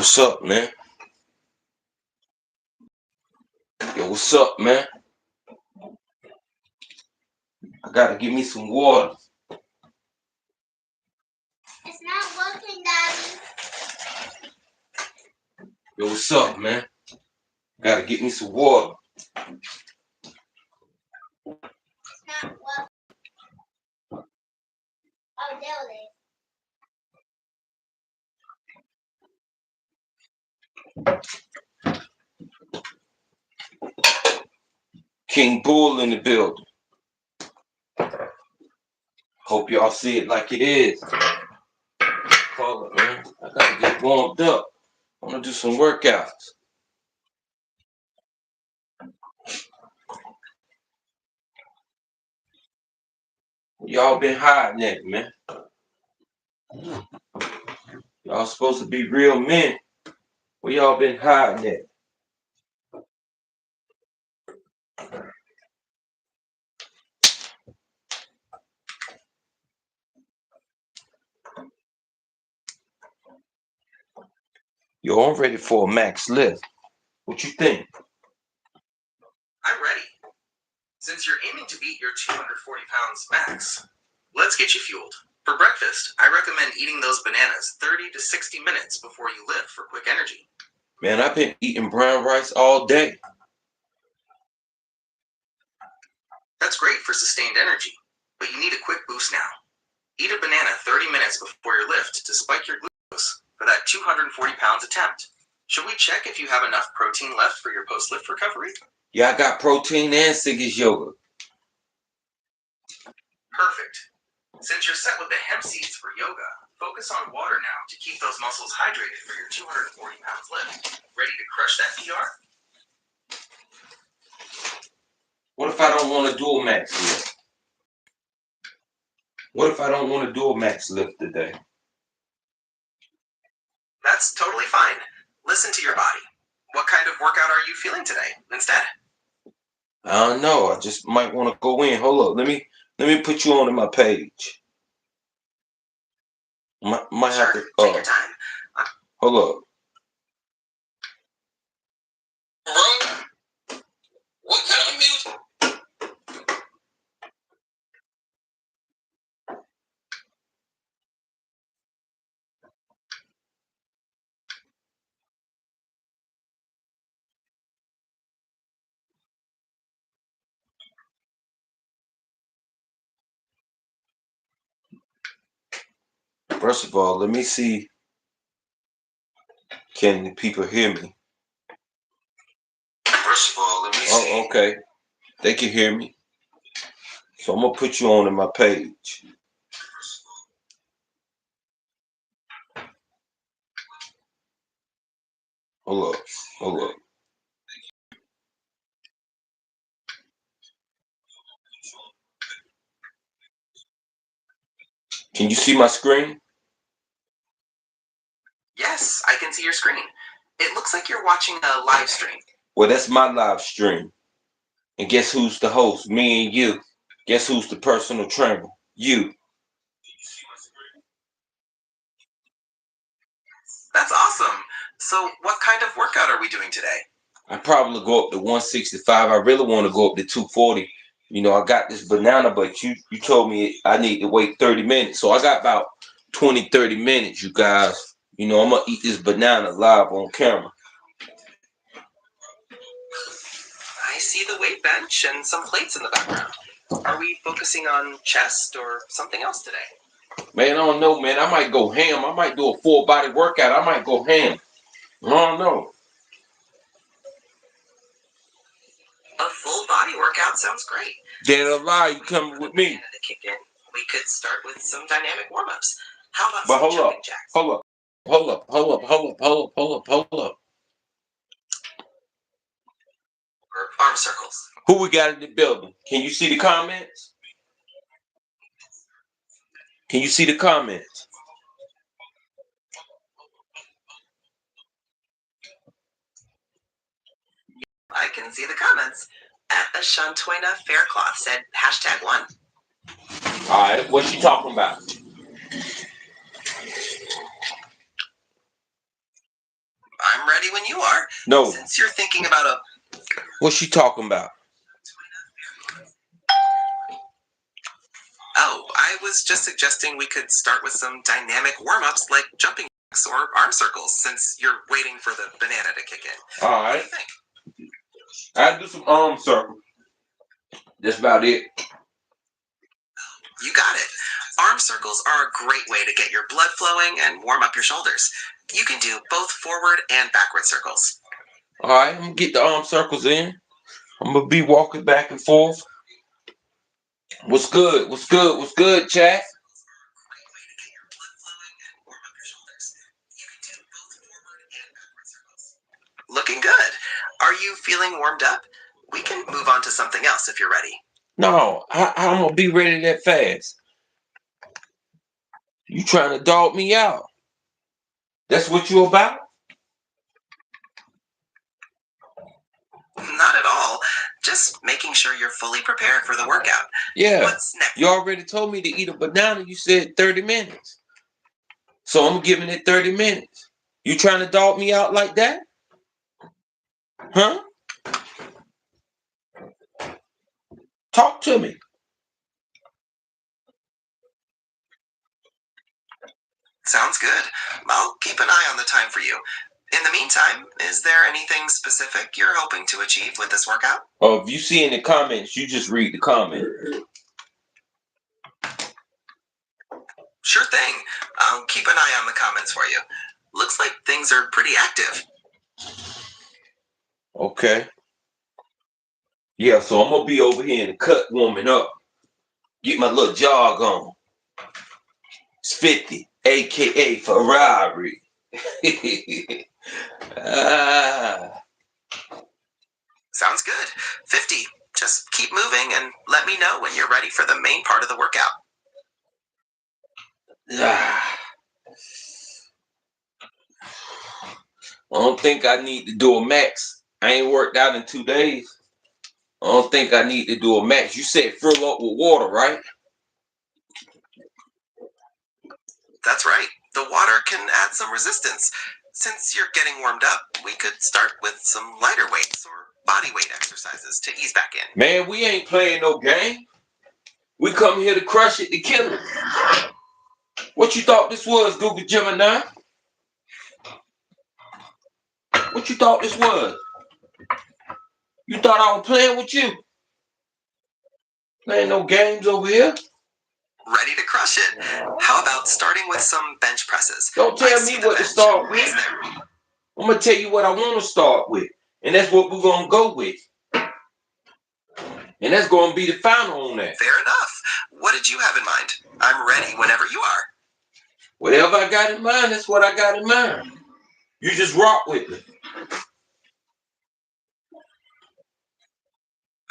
What's up, man? Yo, what's up, man? I gotta get me some water. It's not working, Daddy. Yo, what's up, man? Gotta get me some water. It's not working. Oh, there it is. King Bull in the building. Hope y'all see it like it is. Call it, man. I gotta get warmed up. I'm gonna do some workouts. Y'all been hiding it, man. Y'all supposed to be real men. Where y'all been hiding it? Yo, I'm ready for a max lift. What you think? I'm ready. Since you're aiming to beat your 240 pounds max, let's get you fueled. For breakfast, I recommend eating those bananas 30 to 60 minutes before you lift for quick energy. Man, I've been eating brown rice all day. That's great for sustained energy, but you need a quick boost now. Eat a banana 30 minutes before your lift to spike your glucose for that 240 pounds attempt. Should we check if you have enough protein left for your post-lift recovery? Yeah, I got protein and Siggy's yogurt. Perfect. Since you're set with the hemp seeds for yoga, focus on water now to keep those muscles hydrated for your 240 pounds lift. Ready to crush that PR? What if I don't want to do a max lift? What if I don't want to do a max lift today? That's totally fine. Listen to your body. What kind of workout are you feeling today instead? I don't know. I just might want to go in. Hold up. Let me put you on to my page. Might Sure, have to. take your time. Hold up. Bro, what kind of music? First of all, let me see. Can the people hear me? First of all, let me see. Oh, okay. They can hear me. So I'm gonna put you on to my page. Hold up. Hold up. Can you see my screen? Yes, I can see your screen. It looks like you're watching a live stream. Well, that's my live stream. And guess who's the host? Me and you. Guess who's the personal trainer? You. That's awesome. So what kind of workout are we doing today? I probably go up to 165. I really want to go up to 240. You know, I got this banana, but you told me I need to wait 30 minutes. So I got about 20, 30 minutes, you guys. You know, I'm going to eat this banana live on camera. I see the weight bench and some plates in the background. Are we focusing on chest or something else today? Man, I don't know, man. I might go ham. I might do a full body workout. I might go ham. I don't know. A full body workout sounds great. Dead or alive, you coming with me? To kick in, we could start with some dynamic warm-ups. How about But some hold up, jumping jacks? hold up. Or arm circles. Who we got in the building? Can you see the comments? Can you see the comments? I can see the comments. At the Shantoina Faircloth said #1. All right, what you talking about? ready when you are. No. Since you're thinking about a... What's she talking about? Oh, I was just suggesting we could start with some dynamic warm-ups like jumping jacks or arm circles since you're waiting for the banana to kick in. All What do right. you think? I do some arm circle. That's about it. You got it. Arm circles are a great way to get your blood flowing and warm up your shoulders. You can do both forward and backward circles. All right, I'm gonna get the arm circles in. I'm gonna be walking back and forth. What's good? What's good? What's good, chat? Looking good. Are you feeling warmed up? We can move on to something else if you're ready. No, I'm gonna be ready that fast. You trying to dog me out? That's what you about? Not at all. Just making sure you're fully prepared for the workout. Yeah. What's next? You already told me to eat a banana. You said 30 minutes. So I'm giving it 30 minutes. You trying to dog me out like that? Huh? Talk to me. Sounds good. I'll keep an eye on the time for you. In the meantime, is there anything specific you're hoping to achieve with this workout? Oh, if you see in the comments, you just read the comment. Sure thing. I'll keep an eye on the comments for you. Looks like things are pretty active. Okay. Yeah, so I'm gonna be over here in the cut warming up. Get my little jog on. It's 50, aka Ferrari. Sounds good. 50. Just keep moving and let me know when you're ready for the main part of the workout. I don't think I need to do a max. I ain't worked out in 2 days. I don't think I need to do a max. You said fill up with water, right? That's right. The water can add some resistance. Since you're getting warmed up, we could start with some lighter weights or body weight exercises to ease back in. Man, we ain't playing no game. We come here to crush it, to kill it. What you thought this was, Google Gemini? What you thought this was? You thought I was playing with you? Playing no games over here? Ready to crush it? How about starting with some bench presses? Don't tell me what to start with. There. I'm gonna tell you what I want to start with, and that's what we're gonna go with, and that's gonna be the final on that. Fair enough. What did you have in mind? I'm ready whenever you are. Whatever I got in mind, that's what I got in mind. You just rock with me.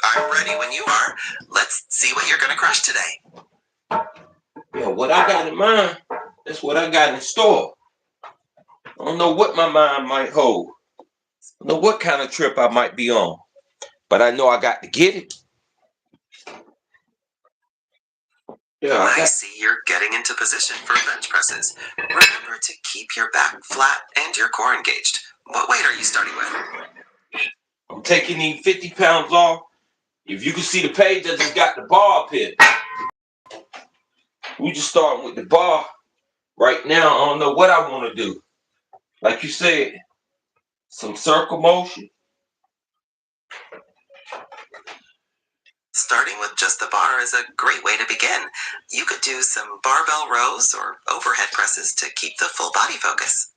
I'm ready when you are. Let's see what you're gonna crush today. Yeah, what I got in mind, that's what I got in store. I don't know what my mind might hold. I don't know what kind of trip I might be on, but I know I got to get it. Yeah, I see you're getting into position for bench presses. Remember to keep your back flat and your core engaged. What weight are you starting with? I'm taking these 50 pounds off. If you can see the page, I just got the bar up here. We just starting with the bar. Right now, I don't know what I want to do. Like you said, some circle motion. Starting with just the bar is a great way to begin. You could do some barbell rows or overhead presses to keep the full body focus.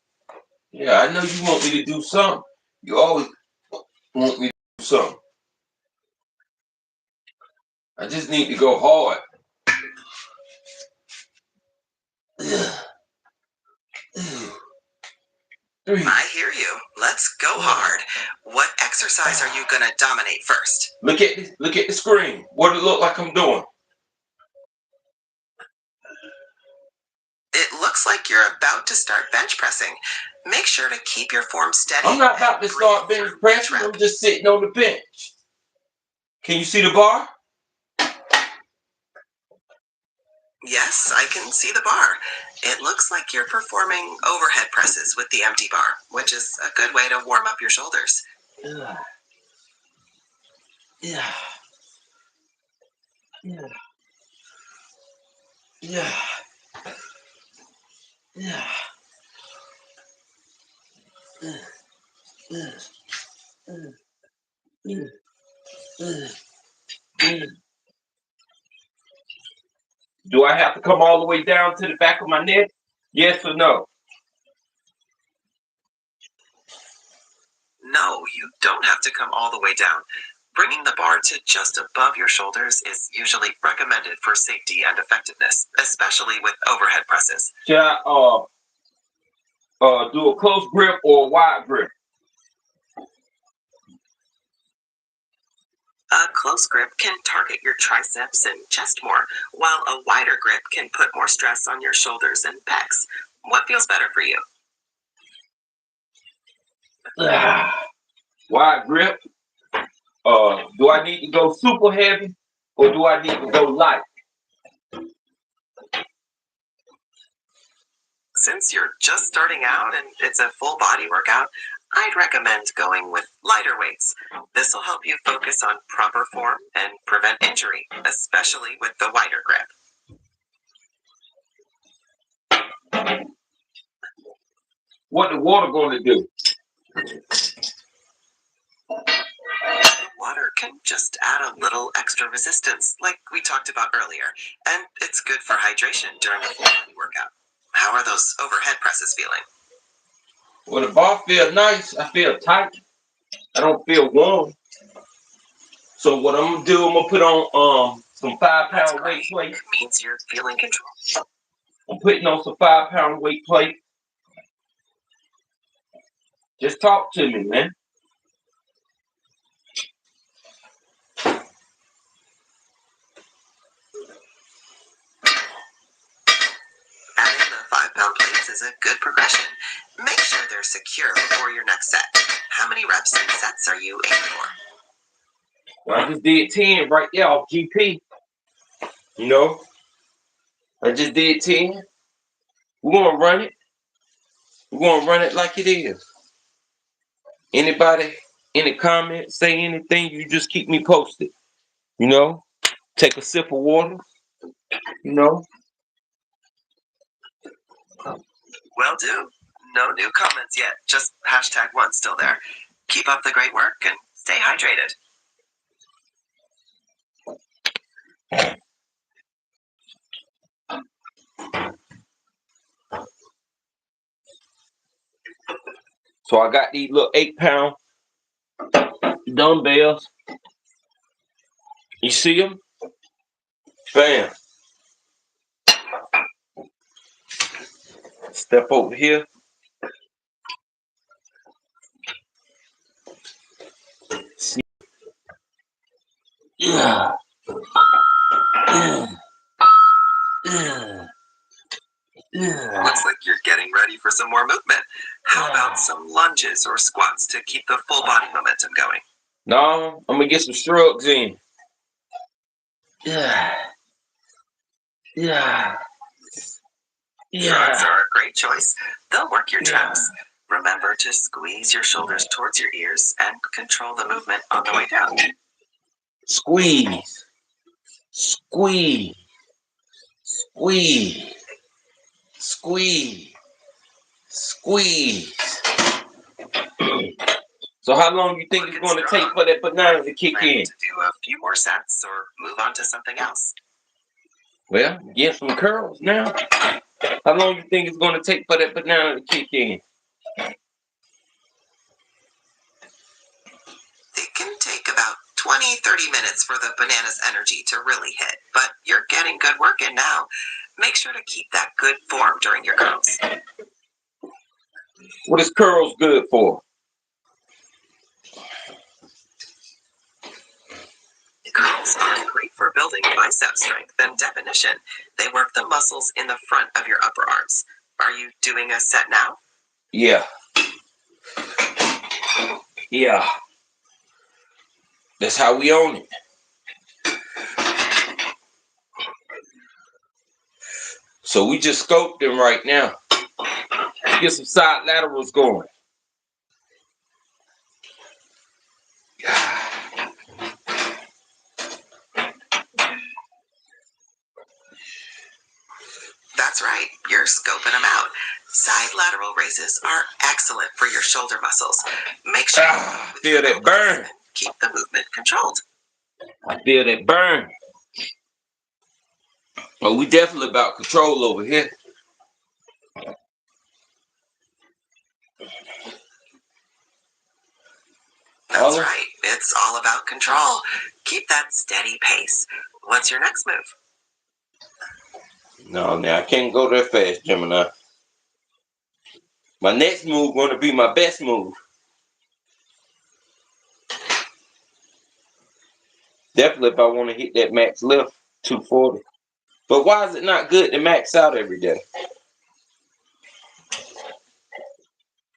Yeah, I know you want me to do something. You always want me to do something. I just need to go hard. I hear you. Let's go hard. What exercise are you gonna dominate first? Look at the screen. What it look like I'm doing? It looks like you're about to start bench pressing. Make sure to keep your form steady. I'm not about to start bench pressing. I'm just sitting on the bench. Can you see the bar? Yes, I can see the bar. It looks like you're performing overhead presses with the empty bar, which is a good way to warm up your shoulders. Yeah. Yeah. Yeah. Yeah. Yeah. Do I have to come all the way down to the back of my neck? Yes or no? No, you don't have to come all the way down. Bringing the bar to just above your shoulders is usually recommended for safety and effectiveness, especially with overhead presses. Should I do a close grip or a wide grip? A close grip can target your triceps and chest more, while a wider grip can put more stress on your shoulders and pecs. What feels better for you? Wide grip. Do I need to go super heavy or do I need to go light? Since you're just starting out and it's a full body workout, I'd recommend going with lighter weights. This will help you focus on proper form and prevent injury, especially with the wider grip. What the water going to do? Water can just add a little extra resistance, like we talked about earlier, and it's good for hydration during a full body workout. How are those overhead presses feeling? Well, the bar feel nice. I feel tight. I don't feel warm. So what I'm gonna do? I'm gonna put on some 5-pound weight plate. It means you're feeling control. I'm putting on some 5-pound weight plate. Just talk to me, man. Adding the 5-pound plates is a good progression. Make sure they're secure before your next set. How many reps and sets are you aiming for? Well, I just did 10 right there off GP. You know, I just did 10. We're gonna run it. We're gonna run it like it is. Anybody in the comments say anything, you just keep me posted. You know, take a sip of water. You know. Will do. No new comments yet. Just #1 still there. Keep up the great work and stay hydrated. So I got these little 8-pound dumbbells. You see them? Bam. Step over here. See. Yeah. Looks like you're getting ready for some more movement. How about some lunges or squats to keep the full body momentum going? No, I'm gonna get some shrugs in. Yeah. Yeah. Shrugs are a great choice. They'll work your traps. Remember to squeeze your shoulders towards your ears and control the movement on the way down. Squeeze. Squeeze. Squeeze. Squeeze. Squeeze. So how long you think it's going to take for that banana to kick in? To do a few more sets or move on to something else. Well, get some curls now. How long you think it's going to take for that banana to kick in? It can take about 20-30 minutes for the banana's energy to really hit, but you're getting good work in now. Make sure to keep that good form during your curls. What is curls good for? Curls are great for building bicep strength and definition. They work the muscles in the front of your upper arms. Are you doing a set now? Yeah. Yeah. That's how we own it. So we just scoped them right now. Let's get some side laterals going. That's right, you're scoping them out. Side lateral raises are excellent for your shoulder muscles. Make sure you Feel that burn. keep the movement controlled. I feel that burn. Oh, we definitely about control over here. That's right. It's all about control. Keep that steady pace. What's your next move? No, I can't go that fast, Gemini. My next move going to be my best move. Definitely if I want to hit that max lift, 240. But why is it not good to max out every day?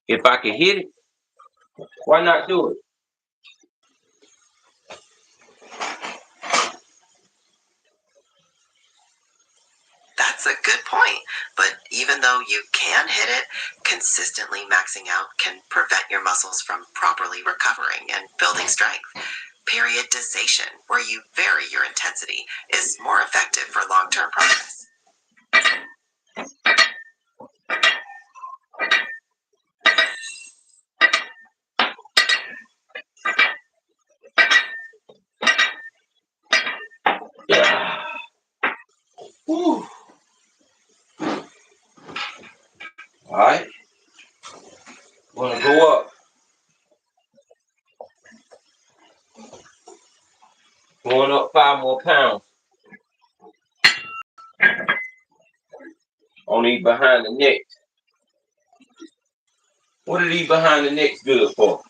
If I can hit it, why not do it? That's a good point. But even though you can hit it, consistently maxing out can prevent your muscles from properly recovering and building strength. Periodization, where you vary your intensity, is more effective for long-term progress. Yeah. Whew. All right. Want to go up. Going up 5 more pounds. On these behind the neck. What are these behind the necks good for?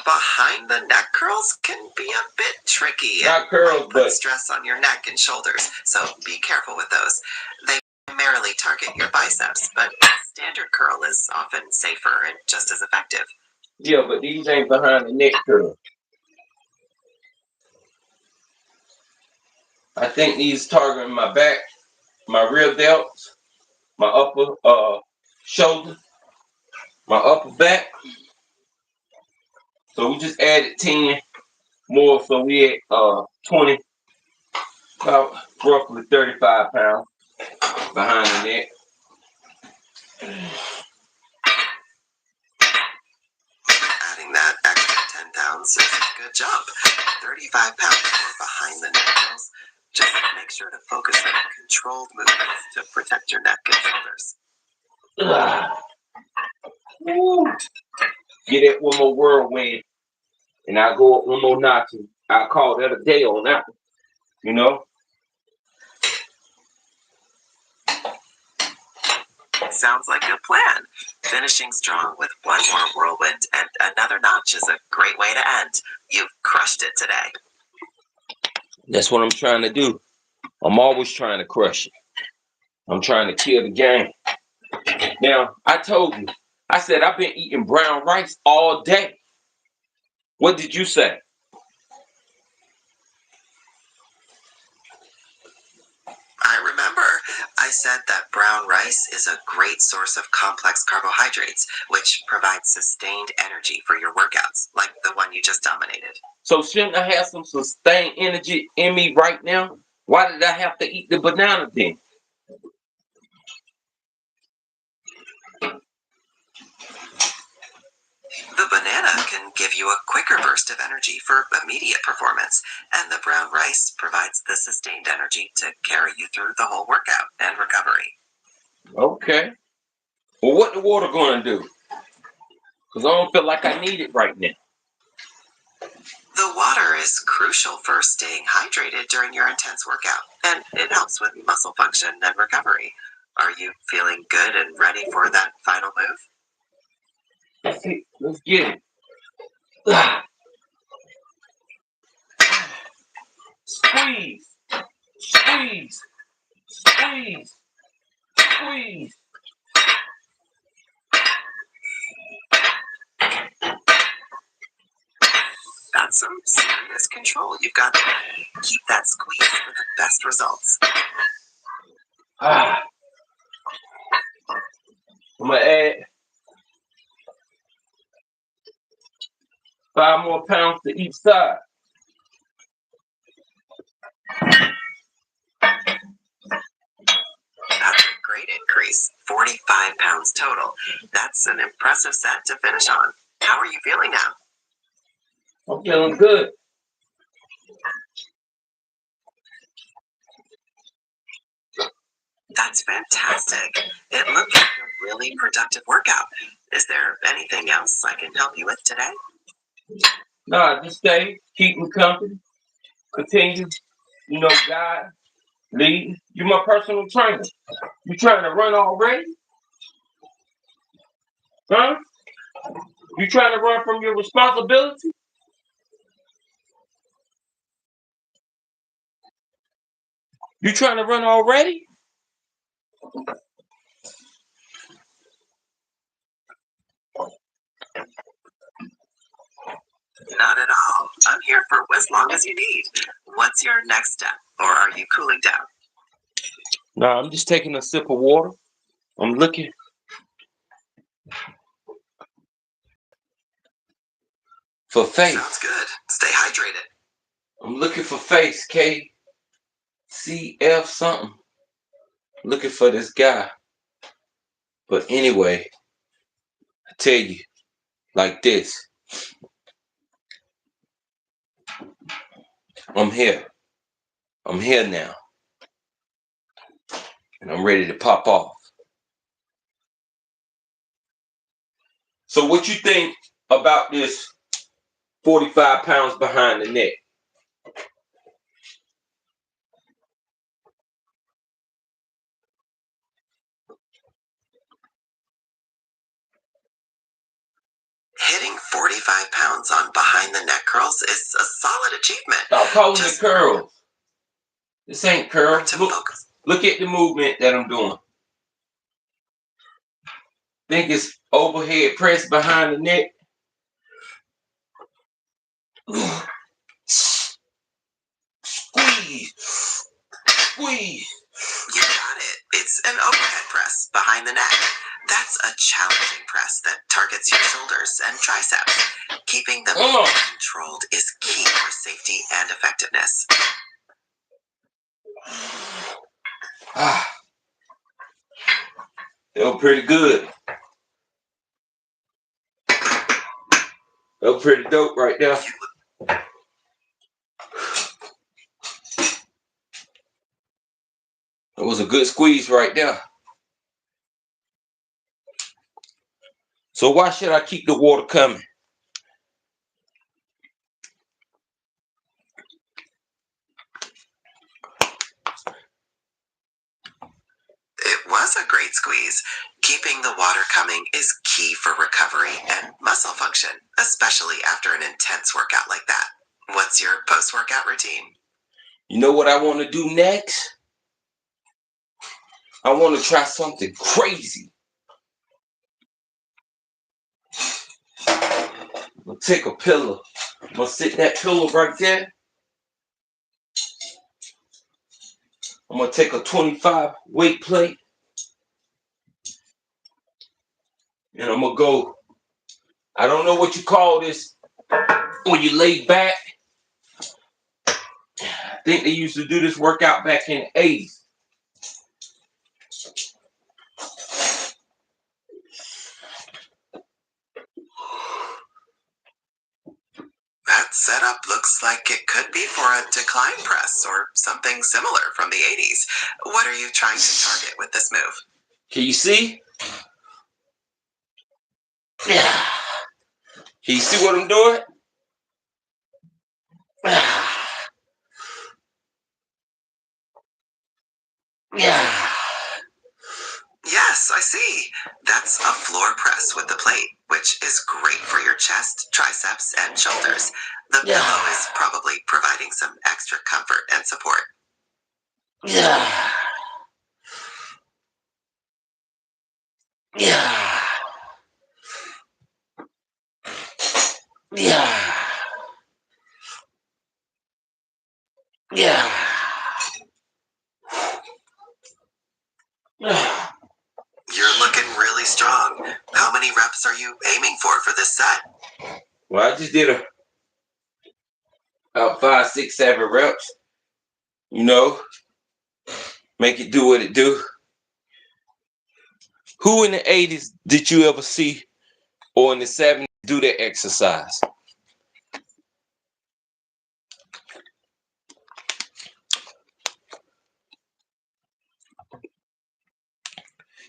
Behind the neck curls can be a bit tricky. Not curls, put but stress on your neck and shoulders, so be careful with those. They primarily target your biceps, but standard curl is often safer and just as effective. yeah, but these ain't behind the neck curls. I think these targeting my back, my rear delts, my upper shoulder, my upper back. So we just added 10 more, so we at 20, about roughly 35 pounds behind the neck. Adding that extra 10 pounds is a good jump. 35 pounds for behind the neck curls. Just make sure to focus on controlled movements to protect your neck and shoulders. Woo. Get it one more whirlwind, and I'll go up one more notch. I'll call that a day on that one, you know? Sounds like a plan. Finishing strong with one more whirlwind and another notch is a great way to end. You've crushed it today. That's what I'm trying to do. I'm always trying to crush it. I'm trying to kill the game. Now, I told you, I said I've been eating brown rice all day. What did you say? I remember. I said that brown rice is a great source of complex carbohydrates, which provides sustained energy for your workouts, like the one you just dominated. So shouldn't I have some sustained energy in me right now? Why did I have to eat the banana then? The banana can give you a quicker burst of energy for immediate performance, and the brown rice provides the sustained energy to carry you through the whole workout and recovery. Okay. Well, what the water going to do? Because I don't feel like I need it right now. The water is crucial for staying hydrated during your intense workout, and it helps with muscle function and recovery. Are you feeling good and ready for that final move? Let's get it. Squeeze, squeeze, squeeze, squeeze. some serious control. You've got to keep that squeeze for the best results. I'm gonna add 5 more pounds to each side. That's a great increase. 45 pounds total. That's an impressive set to finish on. How are you feeling now? I'm feeling good. That's fantastic. It looked like a really productive workout. Is there anything else I can help you with today? Nah, just stay, keep me company, continue, guide, lead. You're my personal trainer. You trying to run already? Huh? You trying to run from your responsibility? You trying to run already? Not at all. I'm here for as long as you need. What's your next step? Or are you cooling down? Nah, I'm just taking a sip of water. I'm looking for face. Sounds good. Stay hydrated. I'm looking for face, KCF something. Looking for this guy. But anyway, I tell you, like this. I'm here. I'm here now. And I'm ready to pop off. So what you think about this 45 pounds behind the neck? Hitting 45 pounds on behind the neck curls is a solid achievement. Stop calling it curls. This ain't curls. Look at the movement that I'm doing. Think it's overhead press behind the neck. Squeeze. Squeeze. You got it. It's an overhead press behind the neck. That's a challenging press that targets your shoulders and triceps. Keeping them controlled is key for safety and effectiveness. Felt pretty good. Felt pretty dope right there. It was a good squeeze right there. So why should I keep the water coming? It was a great squeeze. Keeping the water coming is key for recovery and muscle function, especially after an intense workout like that. What's your post-workout routine? You know what I want to do next? I want to try something crazy. I'm going to take a pillow. I'm going to sit that pillow right there. I'm going to take a 25 weight plate. And I'm going to go, I don't know what you call this when you lay back. I think they used to do this workout back in the 80s. That setup looks like it could be for a decline press or something similar from the 80s. What are you trying to target with this move? Can you see? Yeah. Can you see what I'm doing? Yeah. Yes, I see. That's a floor press with the plate, which is great for your chest, triceps, and shoulders. The pillow is probably providing some extra comfort and support. Yeah. Yeah. Yeah. You're looking really strong. How many reps are you aiming for this set? Well, I just did about 5, 6, 7 reps. You know, make it do what it do. Who in the 80s did you ever see, or in the 70s, do that exercise?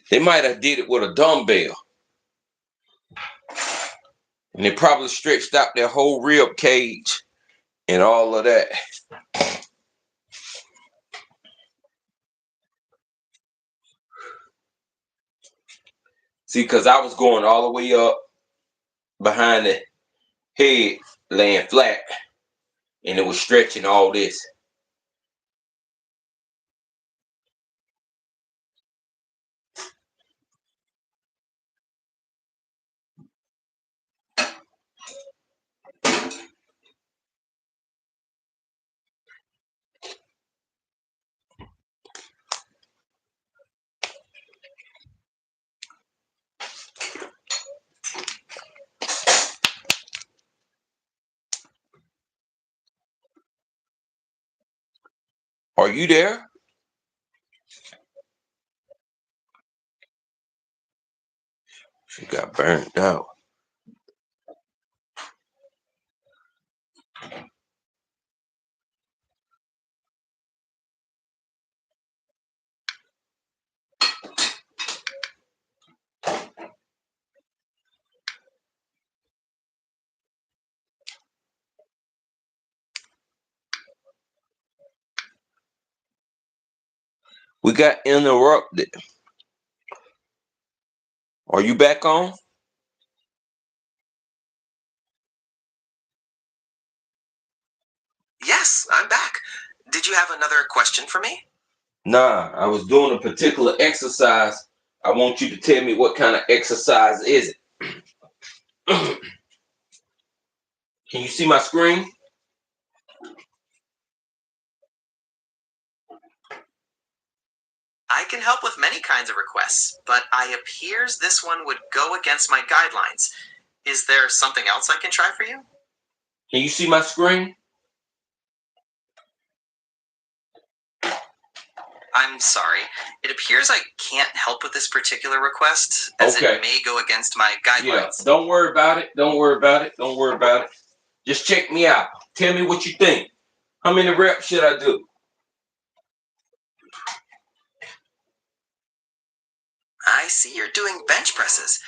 They might have did it with a dumbbell. And they probably stretched out their whole rib cage and all of that. See, because I was going all the way up behind the head, laying flat, and it was stretching all this. Are you there? She got burned out. We got interrupted. Are you back on? Yes, I'm back. Did you have another question for me? Nah, I was doing a particular exercise. I want you to tell me what kind of exercise is it. Can you see my screen? I can help with many kinds of requests, but I appears this one would go against my guidelines. Is there something else I can try for you? Can you see my screen? I'm sorry. It appears I can't help with this particular request, as Okay. it may go against my Yeah, guidelines. don't worry about it. Don't worry about it. Don't worry about it. Just check me out. Tell me what you think. How many reps should I do? I see you're doing bench presses.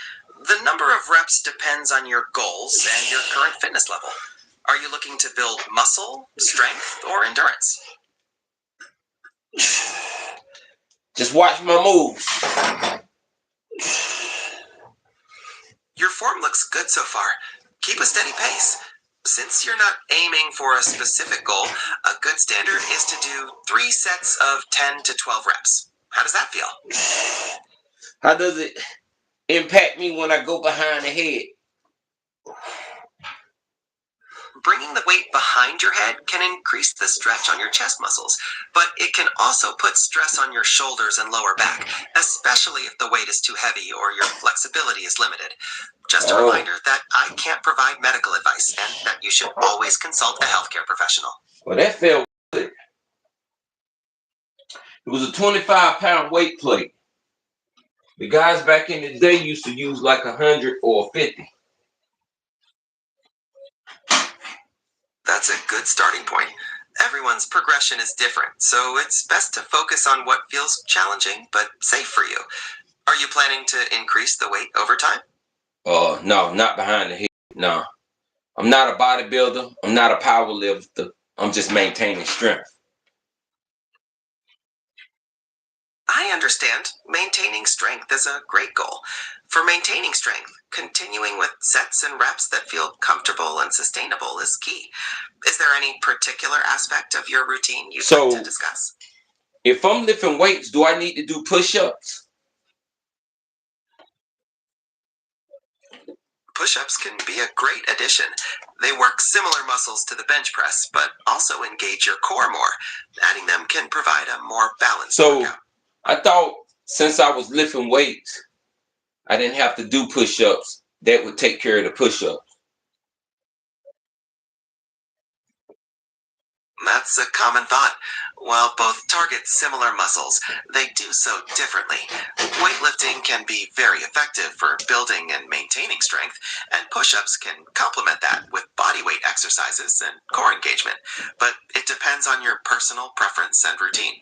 The number of reps depends on your goals and your current fitness level. Are you looking to build muscle, strength, or endurance? Just watch my moves. Your form looks good so far. Keep a steady pace. Since you're not aiming for a specific goal, a good standard is to do 3 sets of 10 to 12 reps. How does that feel? How does it impact me when I go behind the head? Bringing the weight behind your head can increase the stretch on your chest muscles, but it can also put stress on your shoulders and lower back, especially if the weight is too heavy or your flexibility is limited. Just a reminder that I can't provide medical advice and that you should always consult a healthcare professional. Well, that felt good. It was a 25-pound weight plate. The guys back in the day used to use like 100 or 50. That's a good starting point. Everyone's progression is different, so it's best to focus on what feels challenging but safe for you. Are you planning to increase the weight over time? No, not behind the head. No. I'm not a bodybuilder. I'm not a power lifter. I'm just maintaining strength. I understand. Maintaining strength is a great goal. For maintaining strength, continuing with sets and reps that feel comfortable and sustainable is key. Is there any particular aspect of your routine you'd like to discuss? If I'm lifting weights, do I need to do push-ups? Push-ups can be a great addition. They work similar muscles to the bench press, but also engage your core more. Adding them can provide a more balanced workout. I thought since I was lifting weights, I didn't have to do push-ups. That would take care of the push-ups. That's a common thought. While both target similar muscles, they do so differently. Weightlifting can be very effective for building and maintaining strength, and push-ups can complement that with body weight exercises and core engagement. But it depends on your personal preference and routine.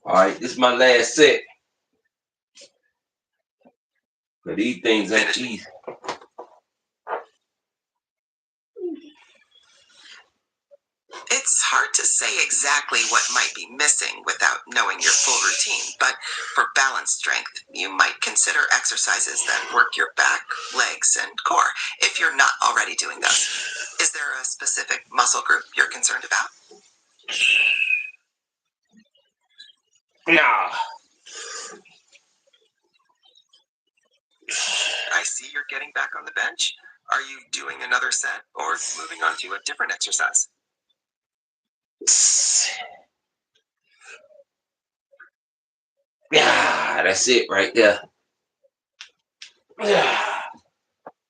All right, this is my last set. But these things ain't easy. It's hard to say exactly what might be missing without knowing your full routine, but for balanced strength, you might consider exercises that work your back, legs, and core if you're not already doing those. Is there a specific muscle group you're concerned about? Nah. I see you're getting back on the bench. Are you doing another set or moving on to a different exercise? Yeah, that's it right there. Yeah.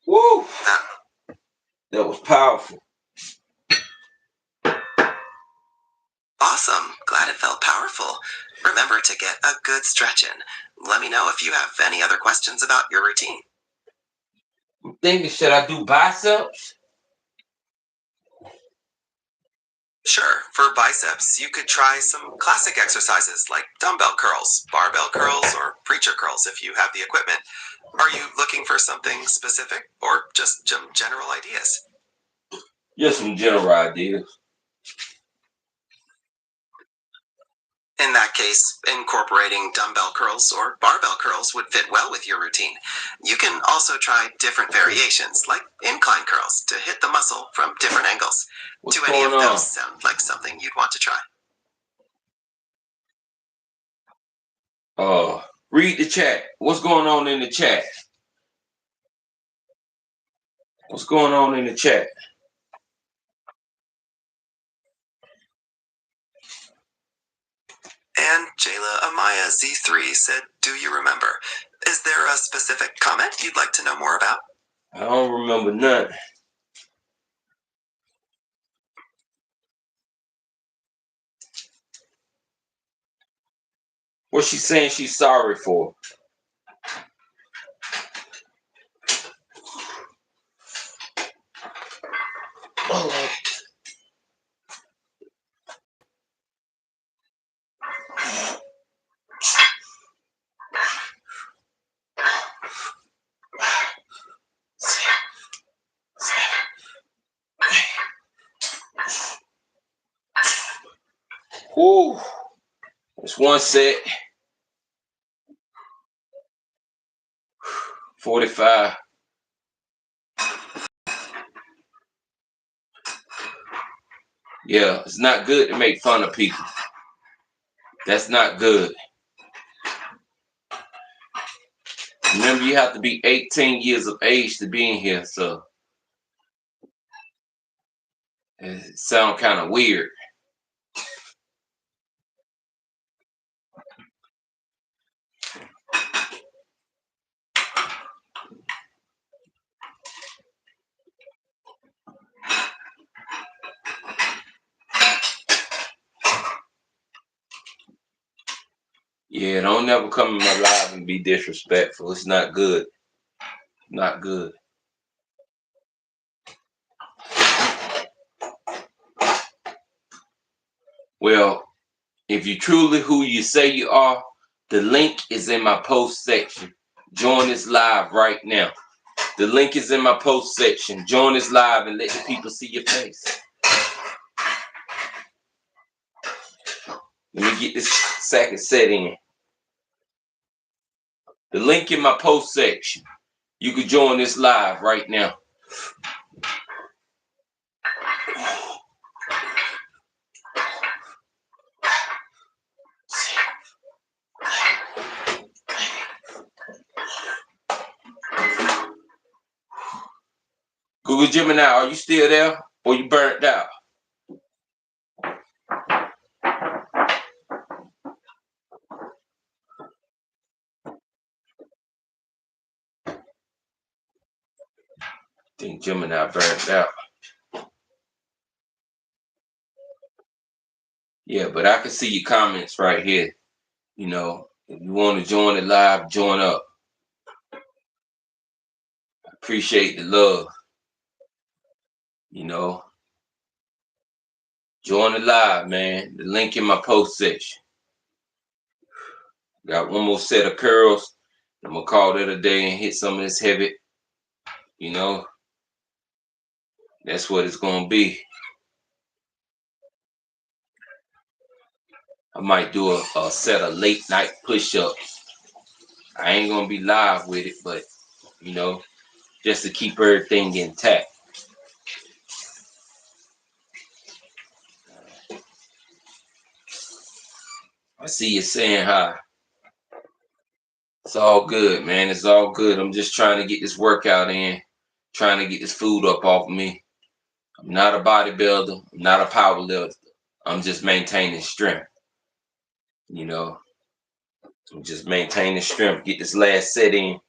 Woo! That was powerful. Awesome. Glad it felt powerful. Remember to get a good stretch in. Let me know if you have any other questions about your routine. I'm thinking, should I do biceps? Sure, for biceps, you could try some classic exercises like dumbbell curls, barbell curls, or preacher curls if you have the equipment. Are you looking for something specific or just some general ideas? Just some general ideas. In that case, incorporating dumbbell curls or barbell curls would fit well with your routine. You can also try different variations like incline curls to hit the muscle from different angles. What's Do any of going on? those sound like something you'd want to try? Read the chat. What's going on in the chat? What's going on in the chat? And Jayla Amaya Z3 said, do you remember? Is there a specific comment you'd like to know more about? I don't remember none. What's she saying she's sorry for? Woo! It's one set. 45. Yeah, it's not good to make fun of people. That's not good. Remember, you have to be 18 years of age to be in here, so it sounds kind of weird. Yeah, don't never come in my life and be disrespectful. It's not good. Not good. Well, if you're truly who you say you are, the link is in my post section. Join this live right now. The link is in my post section. Join this live and let the people see your face. Let me get this second set in. The link in my post section. You can join this live right now. Google Gemini, are you still there or you burnt out? think Gemini burned out. Yeah, but I can see your comments right here. You know, if you want to join the live, join up. Appreciate the love. You know, join the live, man. The link in my post section. Got one more set of curls. I'm gonna call that a day and hit some of this heavy. You know, that's what it's gonna be. I might do a set of late night push-ups. I ain't gonna be live with it, but you know, just to keep everything intact. I see you saying hi. It's all good, man. It's all good. I'm just trying to get this workout in, trying to get this food up off of me. I'm not a bodybuilder. I'm not a power lifter. I'm just maintaining strength. You know, I'm just maintaining strength. Get this last set in.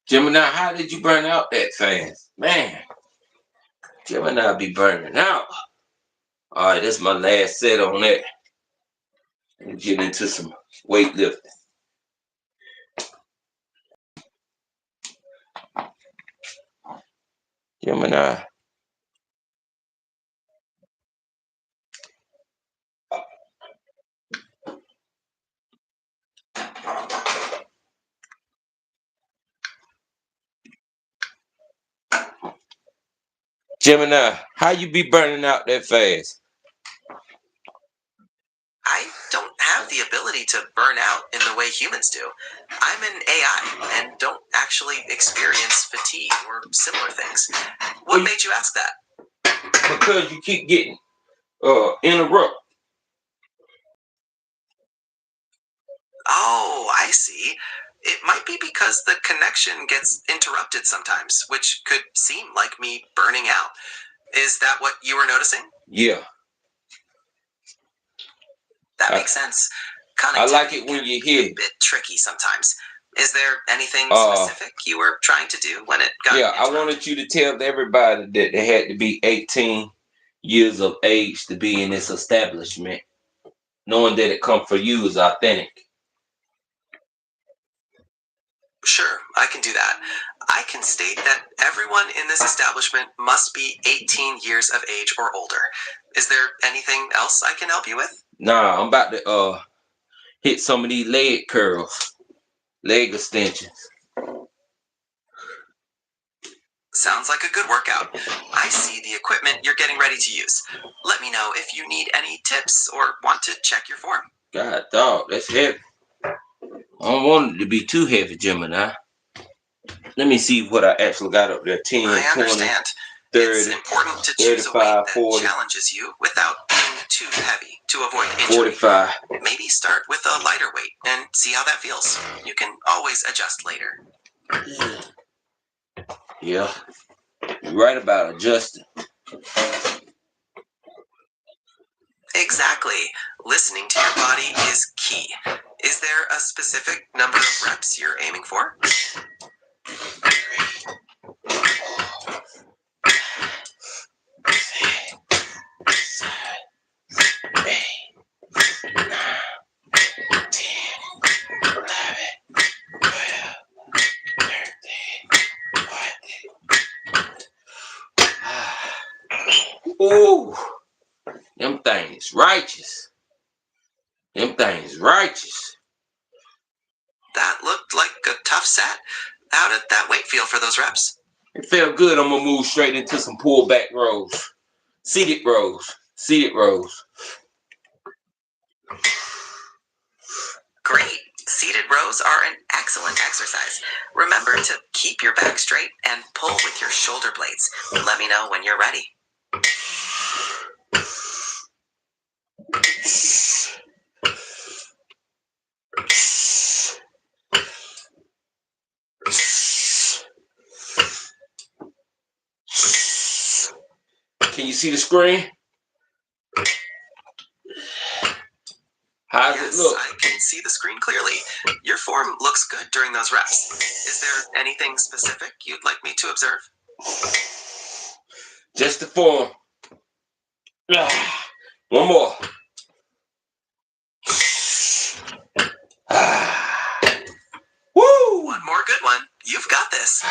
Gemini, how did you burn out that fast? Man, Gemini be burning out. All right, that's my last set on that. And get into some weightlifting. Gemini. Gemini, how you be burning out that fast? I don't have the ability to burn out in the way humans do. I'm an AI and don't actually experience fatigue or similar things. What made you ask that? Because you keep getting interrupt. Oh, I see. It might be because the connection gets interrupted sometimes, which could seem like me burning out. Is that what you were noticing? Yeah. That makes sense. I like it when you hear a bit tricky sometimes. Is there anything specific you were trying to do when it got interrupted? I wanted you to tell everybody that they had to be 18 years of age to be in this establishment, knowing that it come for you is authentic. Sure, I can do that. I can state that everyone in this establishment must be 18 years of age or older. Is there anything else I can help you with? Nah, I'm about to hit some of these leg curls, leg extensions. Sounds like a good workout. I see the equipment you're getting ready to use. Let me know if you need any tips or want to check your form. God, dog, that's heavy. I don't want it to be too heavy, Gemini. Let me see what I actually got up there. 10, I 20, understand. 30, it's important to choose 35, a weight that 40. challenges you without being too heavy to avoid injury. 45. Maybe start with a lighter weight and see how that feels. You can always adjust later. Yeah, you're right about adjusting. Exactly. Listening to your body is key. Is there a specific number of reps you're aiming for? Ooh, them things righteous. Them things righteous. That looked like a tough set. How did that weight feel for those reps? It felt good. I'm gonna move straight into some pullback rows. Seated rows. Seated rows. Great. Seated rows are an excellent exercise. Remember to keep your back straight and pull with your shoulder blades. Let me know when you're ready. Can you see the screen? How does Yes, it look? I can see the screen clearly. Your form looks good during those reps. Is there anything specific you'd like me to observe? Just the form. One more. Woo! One more good one. You've got this.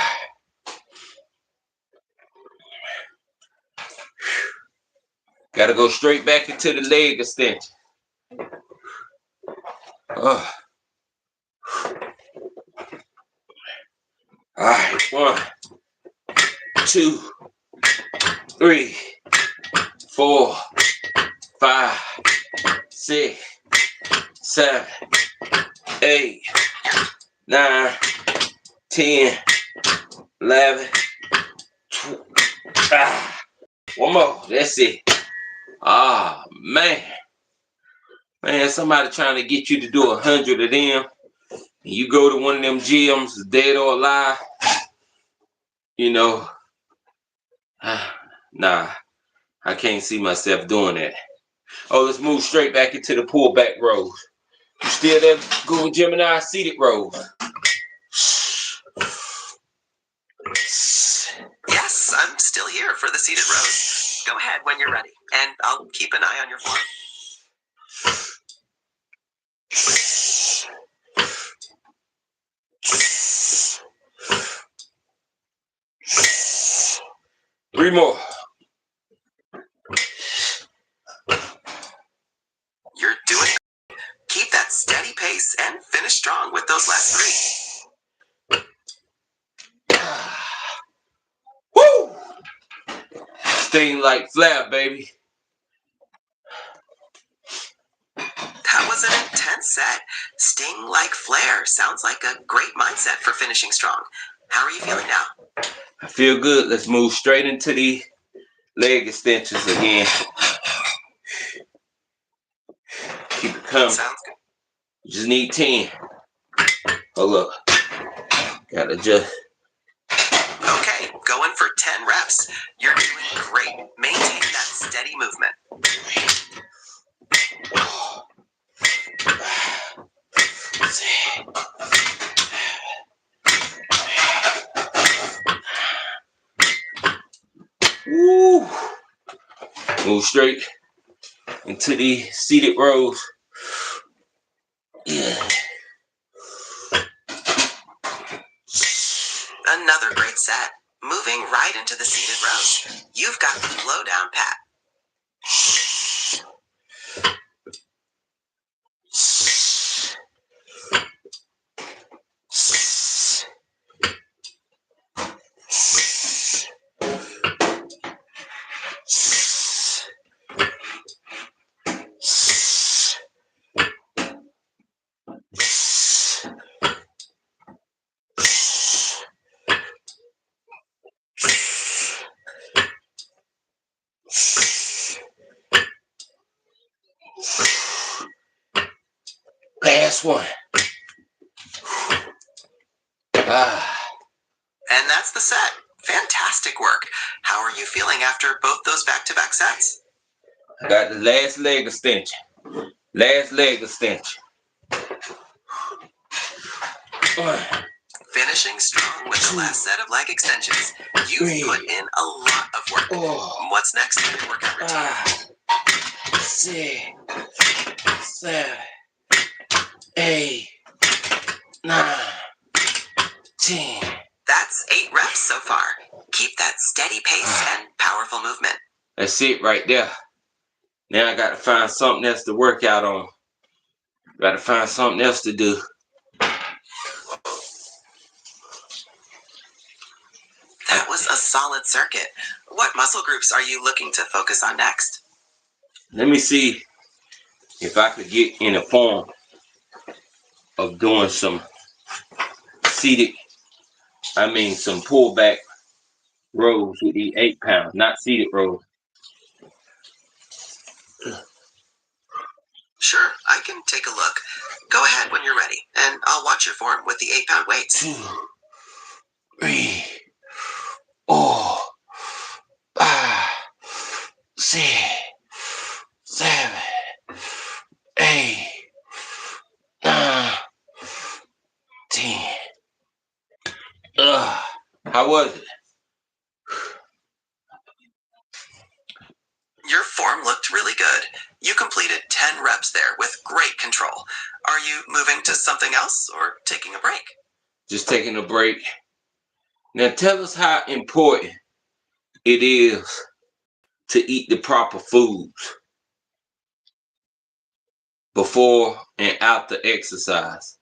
Gotta go straight back into the leg extension. All right, 1, 2, 3, 4, 5, 6, 7, 8, 9, 10, 11, 12. One more. That's it. Ah, man. Man, somebody trying to get you to do 100 of them. And you go to one of them gyms, dead or alive. You know, nah, I can't see myself doing that. Oh, let's move straight back into the pullback rows. You still there, Google Gemini? Seated rows. Yes, I'm still here for the seated rows. Go ahead when you're ready, and I'll keep an eye on your form. Three more. You're doing good. Keep that steady pace and finish strong with those last 3. Woo! Sting like Flair, baby. That was an intense set. Sting like Flair sounds like a great mindset for finishing strong. How are you feeling now? I feel good. Let's move straight into the leg extensions again. Keep it coming. Sounds good. You just need 10. Oh, look. Gotta just. Okay, going for 10 reps. You're doing great. Maintain that steady movement. Woo! Move straight into the seated rows. Yeah. Another great set. Moving right into the seated rows. You've got the flow down pat. Last one. And that's the set. Fantastic work. How are you feeling after both those back-to-back sets? I got the last leg extension. Last leg extension. Finishing strong with the last set of leg extensions. You've put in a lot of work. What's next in your workout routine? 6, 7, 8, 9, 10. That's 8 reps so far. Keep that steady pace and powerful movement. That's it right there. Now I got to find something else to work out on. Got to find something else to do. That was a solid circuit. What muscle groups are you looking to focus on next? Let me see if I could get in a form of doing some some pullback rows with the 8 pounds, not seated rows. Sure, I can take a look. Go ahead when you're ready, and I'll watch your form with the 8-pound weights. 2, 3, 4, 5, 10 reps there with great control. Are you moving to something else or taking a break? Just taking a break. Now tell us how important it is to eat the proper foods before and after exercise.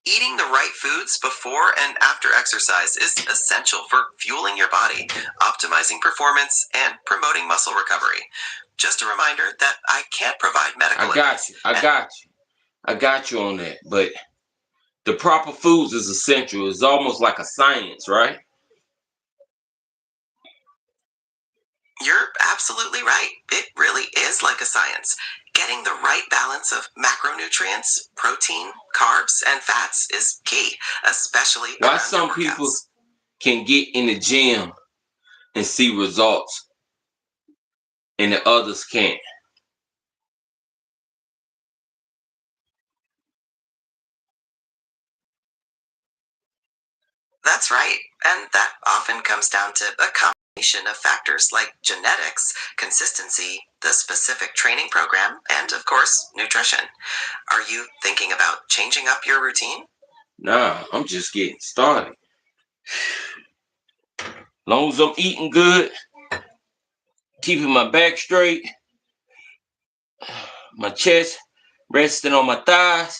Eating the right foods before and after exercise is essential for fueling your body, optimizing performance, and promoting muscle recovery. Just a reminder that I can't provide medical advice. I got you on that. But the proper foods is essential. It's almost like a science, right? You're absolutely right. It really is like a science. Getting the right balance of macronutrients, protein, carbs, and fats is key, especially Why around some your people workouts. can get in the gym and see results and the others can't? That's right. And that often comes down to a combination of factors like genetics, consistency, the specific training program, and of course, nutrition. Are you thinking about changing up your routine? Nah, I'm just getting started. Long as I'm eating good, keeping my back straight, my chest resting on my thighs,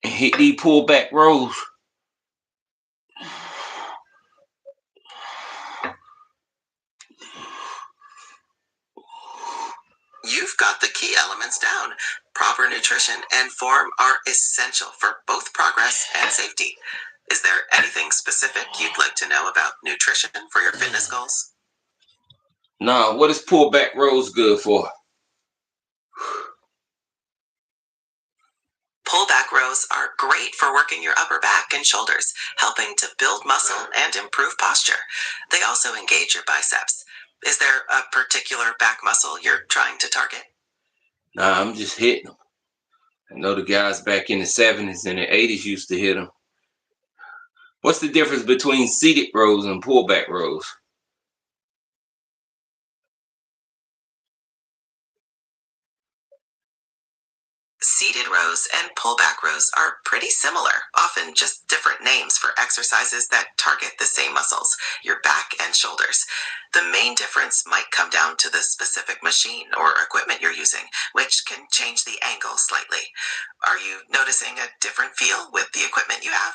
and hit these pull back rows. You've got the key elements down. Proper nutrition and form are essential for both progress and safety. Is there anything specific you'd like to know about nutrition for your fitness goals? Nah, what is pull back rows good for? Pullback rows are great for working your upper back and shoulders, helping to build muscle and improve posture. They also engage your biceps. Is there a particular back muscle you're trying to target? Nah, I'm just hitting them. I know the guys back in the 70s and the 80s used to hit them. What's the difference between seated rows and pullback rows? Seated rows and pullback rows are pretty similar, often just different names for exercises that target the same muscles, your back and shoulders. The main difference might come down to the specific machine or equipment you're using, which can change the angle slightly. Are you noticing a different feel with the equipment you have?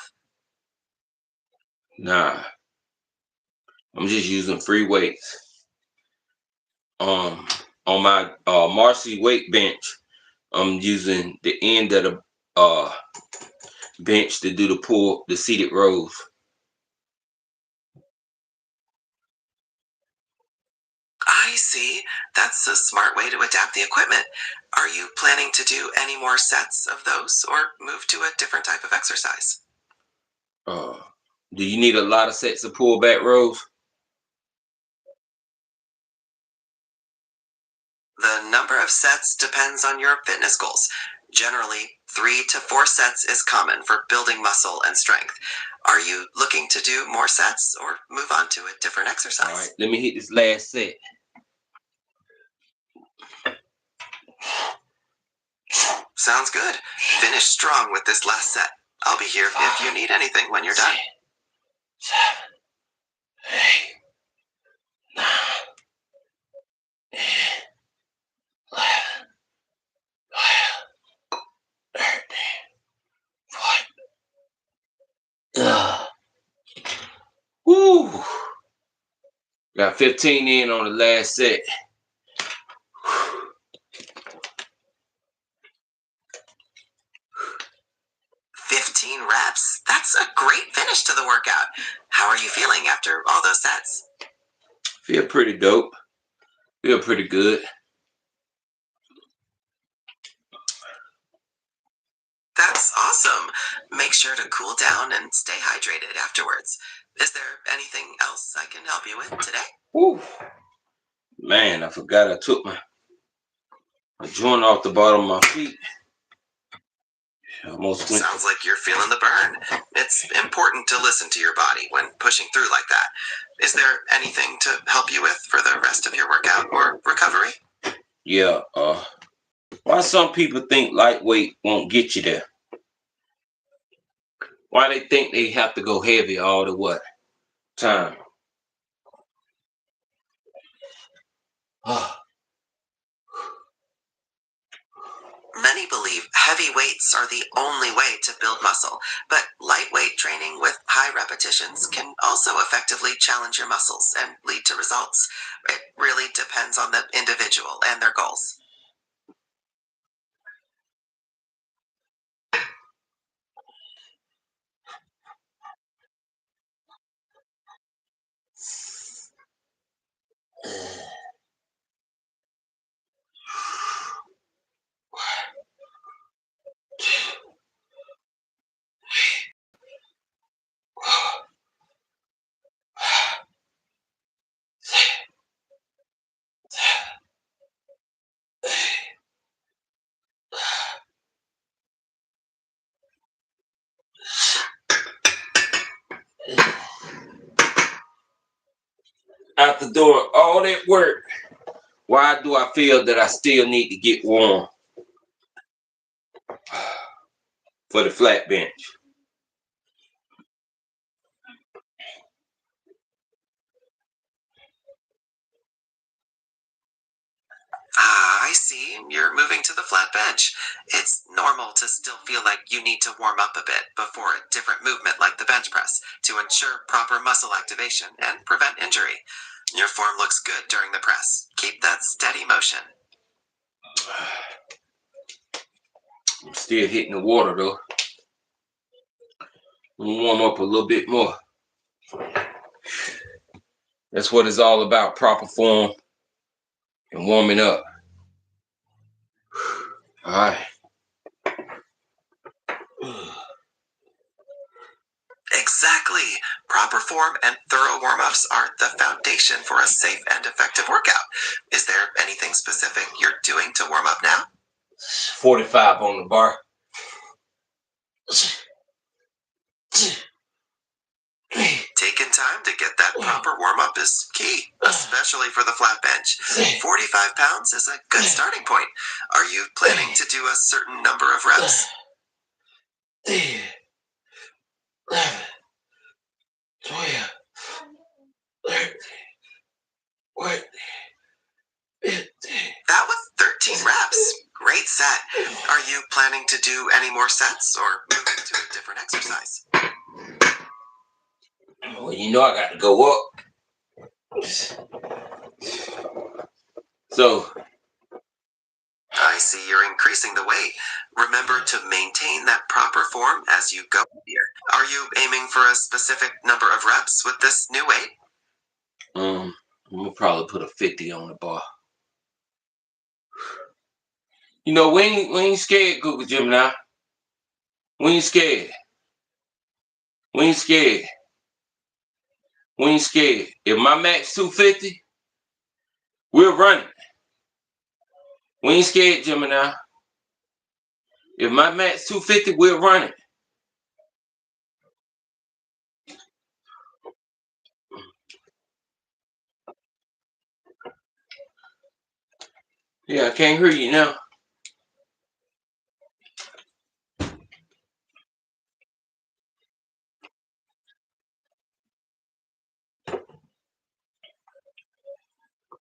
Nah, I'm just using free weights. On my Marcy weight bench, I'm using the end of the bench to do the seated rows. I see. That's a smart way to adapt the equipment. Are you planning to do any more sets of those or move to a different type of exercise? Uh, do you need a lot of sets of pullback rows? The number of sets depends on your fitness goals. Generally, 3 to 4 sets is common for building muscle and strength. Are you looking to do more sets or move on to a different exercise? All right, let me hit this last set. Sounds good. Finish strong with this last set. I'll be here if you need anything when you're done. 7, 8, 9, 10, 11, 12, 13, 14. Woo! Got 15 in on the last set. 15 reps? That's a great finish to the workout. How are you feeling after all those sets? Feel pretty dope. Feel pretty good. That's awesome. Make sure to cool down and stay hydrated afterwards. Is there anything else I can help you with today? Woo! Man, I forgot I took my joint off the bottom of my feet. Almost went. Sounds like you're feeling the burn. It's important to listen to your body when pushing through like that. Is there anything to help you with for the rest of your workout or recovery? Yeah. Why some people think lightweight won't get you there? Why they think they have to go heavy all the what time? Many believe heavy weights are the only way to build muscle, but lightweight training with high repetitions can also effectively challenge your muscles and lead to results. It really depends on the individual and their goals. After doing all that work, why do I feel that I still need to get warm for the flat bench? Ah, I see. You're moving to the flat bench. It's normal to still feel like you need to warm up a bit before a different movement like the bench press to ensure proper muscle activation and prevent injury. Your form looks good during the press. Keep that steady motion. I'm still hitting the water though. Warm up a little bit more. That's what it's all about, proper form and warming up. All right. Exactly. Proper form and thorough warm-ups are the foundation for a safe and effective workout. Is there anything specific you're doing to warm up now? 45 on the bar. Taking time to get that proper warm-up is key, especially for the flat bench. 45 pounds is a good starting point. Are you planning to do a certain number of reps? 10, 11, 12, 13, 14, 15. That was 13 reps. Great set. Are you planning to do any more sets or move into a different exercise? Well, you know I got to go up. So, I see you're increasing the weight. Remember to maintain that proper form as you go here. Are you aiming for a specific number of reps with this new weight? I'm gonna probably put a 50 on the bar. You know, we ain't scared, Google Gemini. We ain't scared. We ain't scared. We ain't scared. If my max 250, we're running. We ain't scared, Gemini. If my max 250, we're running. Yeah, I can't hear you now.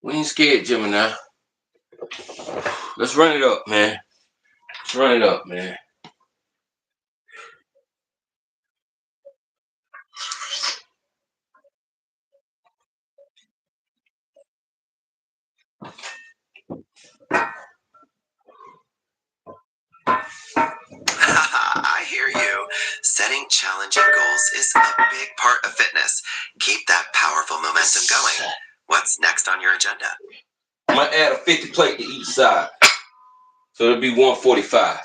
We ain't scared, Gemini. Let's run it up, man. Let's run it up, man. I hear you. Setting challenging goals is a big part of fitness. Keep that powerful momentum going. What's next on your agenda? I'm gonna add a 50 plate to each side. So it'll be 145.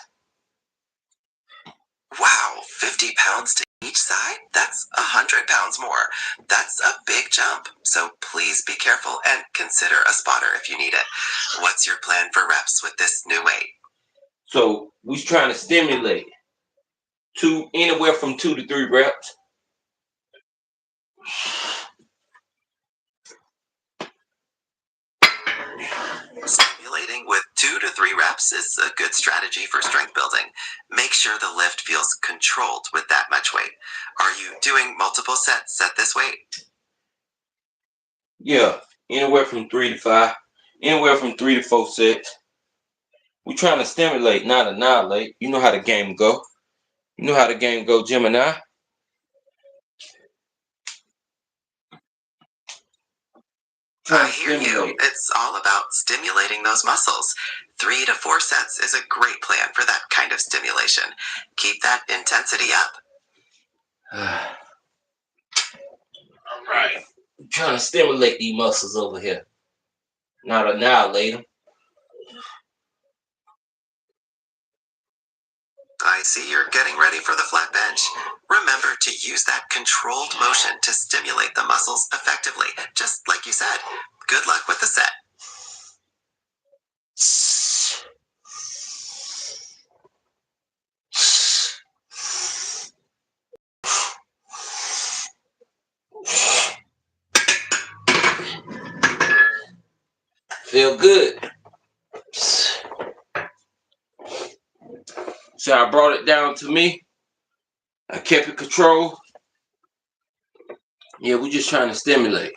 Wow, 50 pounds to each side? That's 100 pounds more. That's a big jump. So please be careful and consider a spotter if you need it. What's your plan for reps with this new weight? So we're trying to stimulate. anywhere from 2 to 3 reps. Stimulating with 2 to 3 reps is a good strategy for strength building. Make sure the lift feels controlled with that much weight. Are you doing multiple sets at this weight? Yeah, anywhere from 3 to 5, anywhere from 3 to 4 sets. We're trying to stimulate, not annihilate. You know how the game go. You know how the game go, Gemini. I hear you. It's all about stimulating those muscles. 3 to 4 sets is a great plan for that kind of stimulation. Keep that intensity up. All right. I'm trying to stimulate these muscles over here, not annihilate them. I see you're getting ready for the flat bench. Remember to use that controlled motion to stimulate the muscles effectively, just like you said. Good luck with the set. Feel good. So I brought it down to me. I kept it controlled. Yeah, we're just trying to stimulate.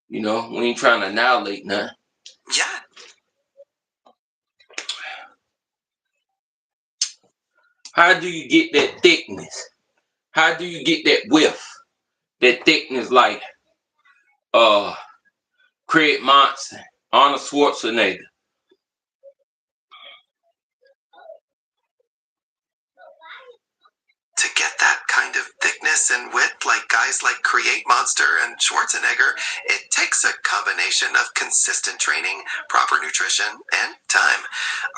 You know, we ain't trying to annihilate nothing. Yeah. How do you get that thickness? How do you get that width? That thickness like Craig Monson, Arnold Schwarzenegger. To get that kind of thickness and width like guys like Create Monster and Schwarzenegger, it takes a combination of consistent training, proper nutrition, and time.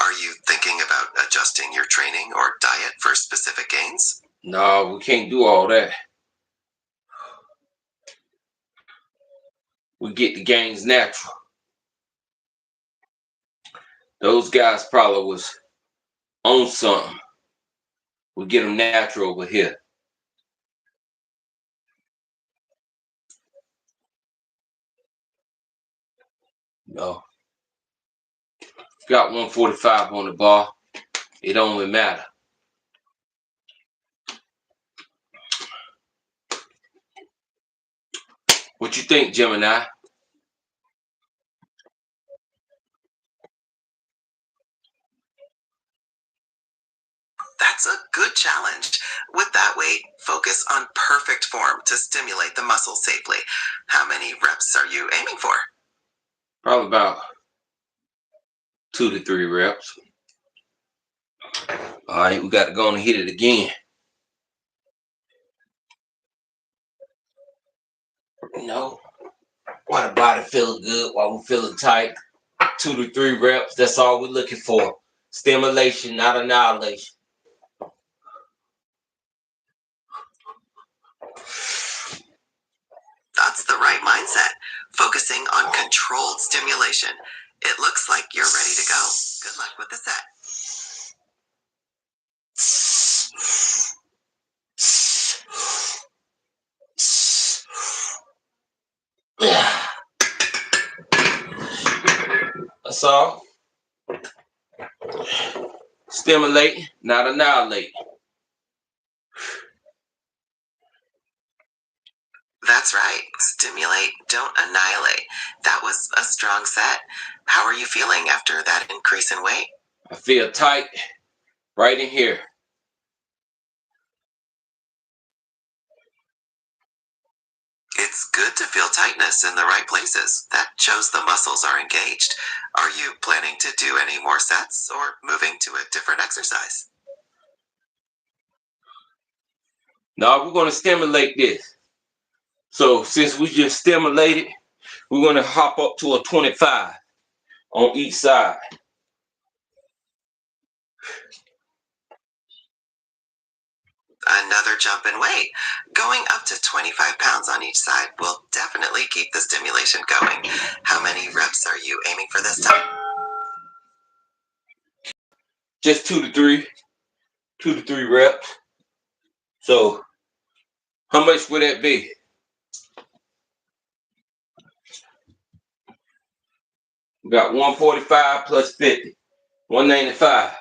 Are you thinking about adjusting your training or diet for specific gains? No, we can't do all that. We get the gains natural. Those guys probably was on something. We get them natural over here. No. Got 145 on the bar. It don't even matter. What you think, Gemini? That's a good challenge. With that weight, focus on perfect form to stimulate the muscles safely. How many reps are you aiming for? Probably about 2 to 3 reps. All right, we got to go and hit it again. You know, while the body feeling good, while we're feeling tight, 2 to 3 reps, that's all we're looking for. Stimulation, not annihilation. That's the right mindset. Focusing on controlled stimulation. It looks like you're ready to go. Good luck with the set. That's all. Stimulate, not annihilate. That's right. Stimulate, don't annihilate. That was a strong set. How are you feeling after that increase in weight? I feel tight right in here. It's good to feel tightness in the right places. That shows the muscles are engaged. Are you planning to do any more sets or moving to a different exercise? Now we're going to stimulate this. So since we just stimulated, we're going to hop up to a 25 on each side. Another jump in weight. Going up to 25 pounds on each side will definitely keep the stimulation going. How many reps are you aiming for this time? Just 2 to 3 reps. So how much would that be? We got 145 plus 50. 195.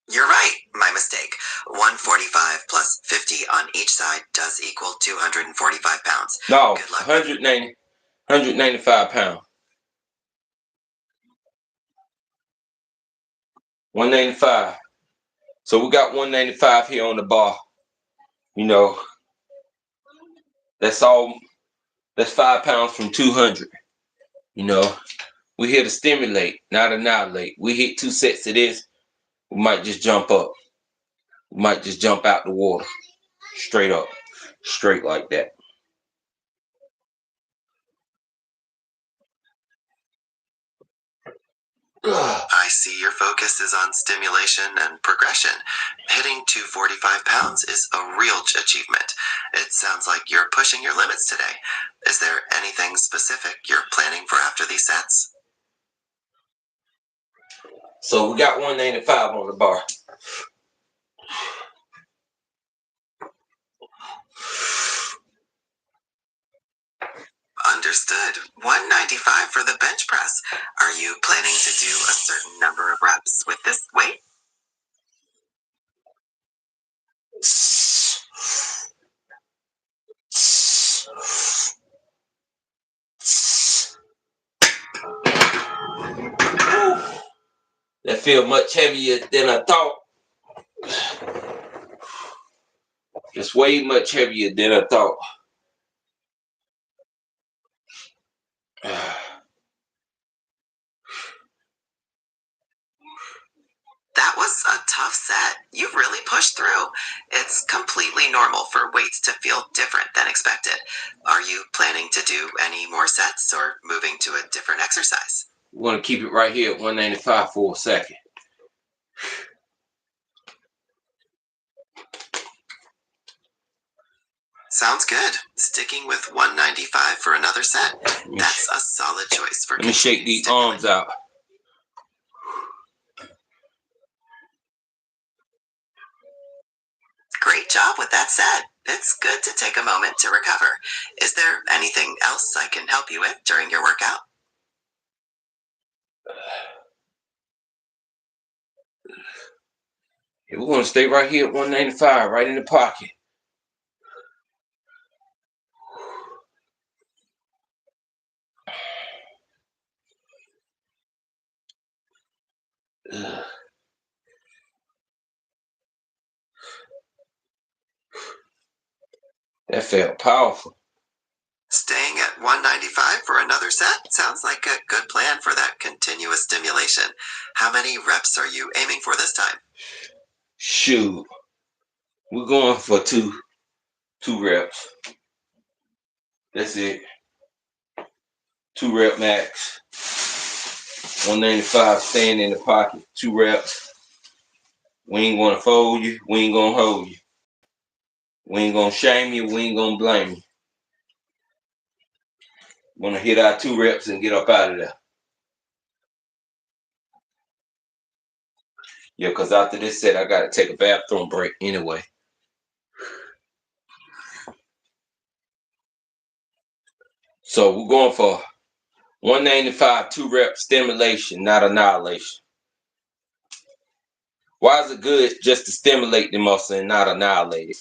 You're right. My mistake. 145 plus 50 on each side does equal 245 pounds. No, Good luck. 195 pounds. 195. So we got 195 here on the bar. You know, that's all. That's 5 pounds from 200. You know, we here to stimulate, not annihilate. We hit 2 sets of this, we might just jump up. We might just jump out the water. Straight up. Straight like that. I see your focus is on stimulation and progression. Hitting 245 pounds is a real achievement. It sounds like you're pushing your limits today. Is there anything specific you're planning for after these sets? So we got 195 on the bar. Understood. 195 for the bench press. Are you planning to do a certain number of reps with this weight? That feel much heavier than I thought. It's way much heavier than I thought. That was a tough set. You really pushed through. It's completely normal for weights to feel different than expected. Are you planning to do any more sets or moving to a different exercise? We want to keep it right here at 195 for a second. Sounds good. Sticking with 195 for another set. That's a solid choice for Let me shake these arms out. Great job with that set. It's good to take a moment to recover. Is there anything else I can help you with during your workout? We're going to stay right here at 195, right in the pocket. That felt powerful. Staying at 195 for another set sounds like a good plan for that continuous stimulation. How many reps are you aiming for this time? Shoot. We're going for two reps. That's it. 2 rep max. 195 staying in the pocket. 2 reps. We ain't gonna fold you. We ain't gonna hold you. We ain't gonna shame you. We ain't gonna blame you. We're gonna hit our 2 reps and get up out of there. Yeah, because after this set, I gotta take a bathroom break anyway. So we're going for 195, 2 rep stimulation, not annihilation. Why is it good just to stimulate the muscle and not annihilate it?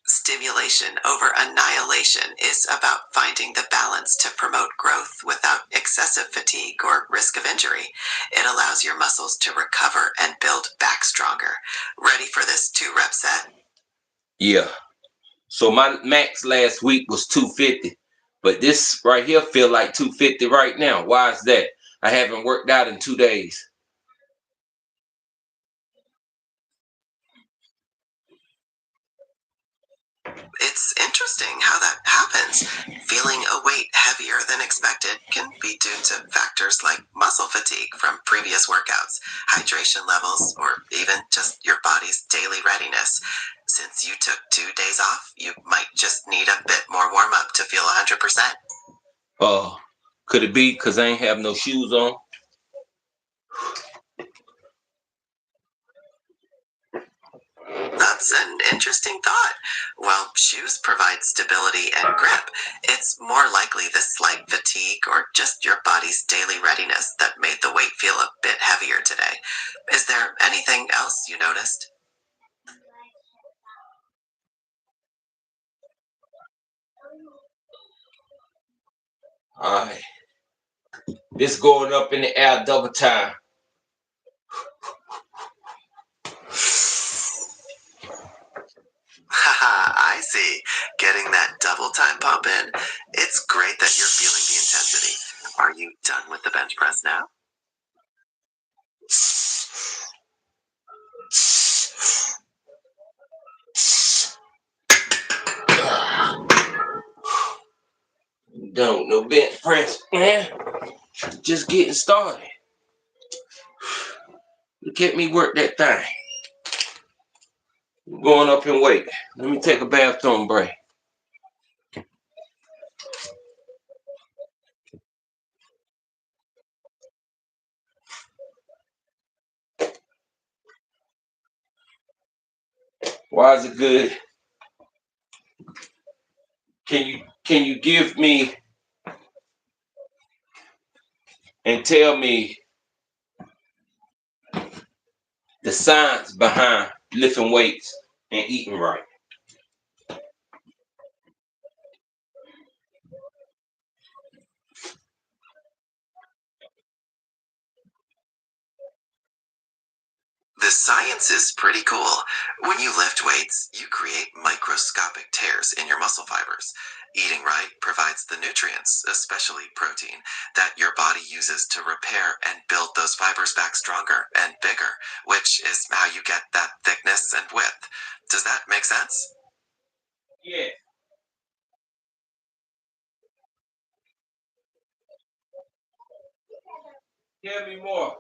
Stimulation over annihilation is about finding the balance to promote growth without excessive fatigue or risk of injury. It allows your muscles to recover and build back stronger. Ready for this 2 rep set? Yeah. So my max last week was 250, but this right here feel like 250 right now. Why is that? I haven't worked out in 2 days. It's interesting how that happens. Feeling a weight heavier than expected can be due to factors like muscle fatigue from previous workouts, hydration levels, or even just your body's daily readiness. Since you took 2 days off, you might just need a bit more warm up to feel 100%. Could it be because I ain't have no shoes on? That's an interesting thought. While shoes provide stability and grip, it's more likely the slight fatigue or just your body's daily readiness that made the weight feel a bit heavier today. Is there anything else you noticed? All right. This going up in the air double time. Haha, I see. Getting that double time pump in. It's great that you're feeling the intensity. Are you done with the bench press now? Don't no bench press, man. Just getting started. Look at me work that thing. Going up in weight. Let me take a bathroom break. Why is it good? Can you give me and tell me the science behind lifting weights and eating right? The science is pretty cool. When you lift weights, you create microscopic tears in your muscle fibers. Eating right provides the nutrients, especially protein, that your body uses to repair and build those fibers back stronger and bigger, which is how you get that thickness and width. Does that make sense? Yeah. Tell me more.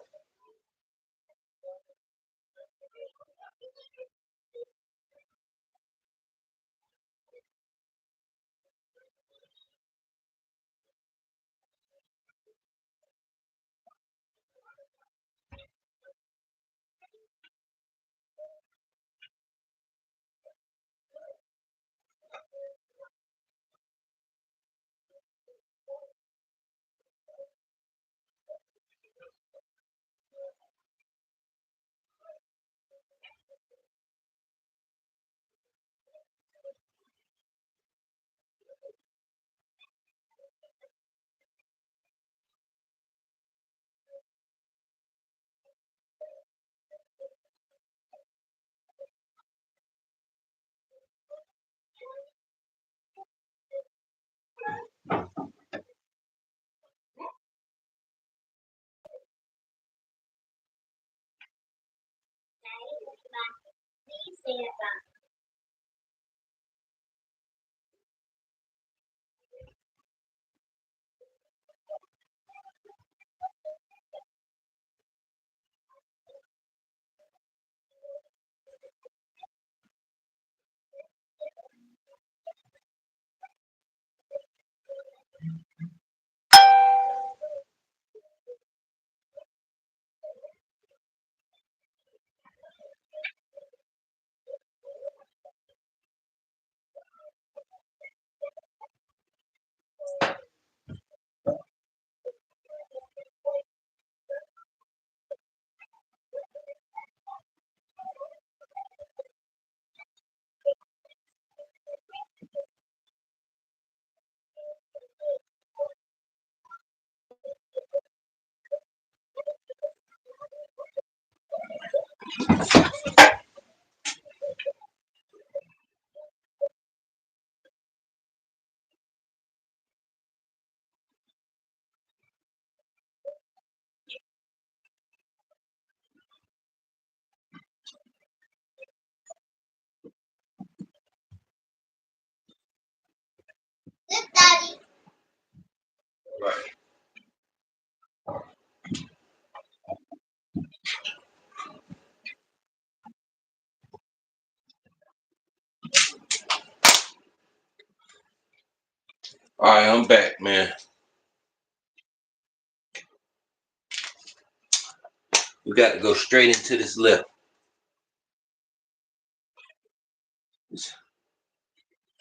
Look, Daddy. Right. All right, I'm back, man. We got to go straight into this lift.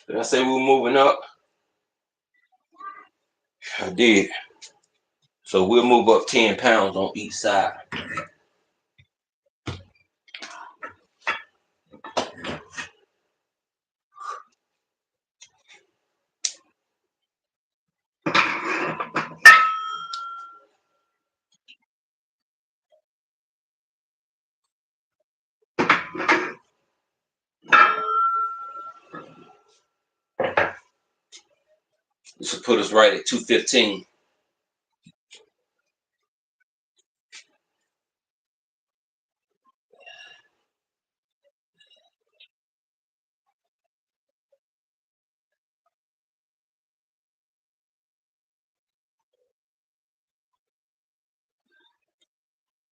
Did I say we were moving up? I did. So we'll move up 10 pounds on each side. This will put us right at 215.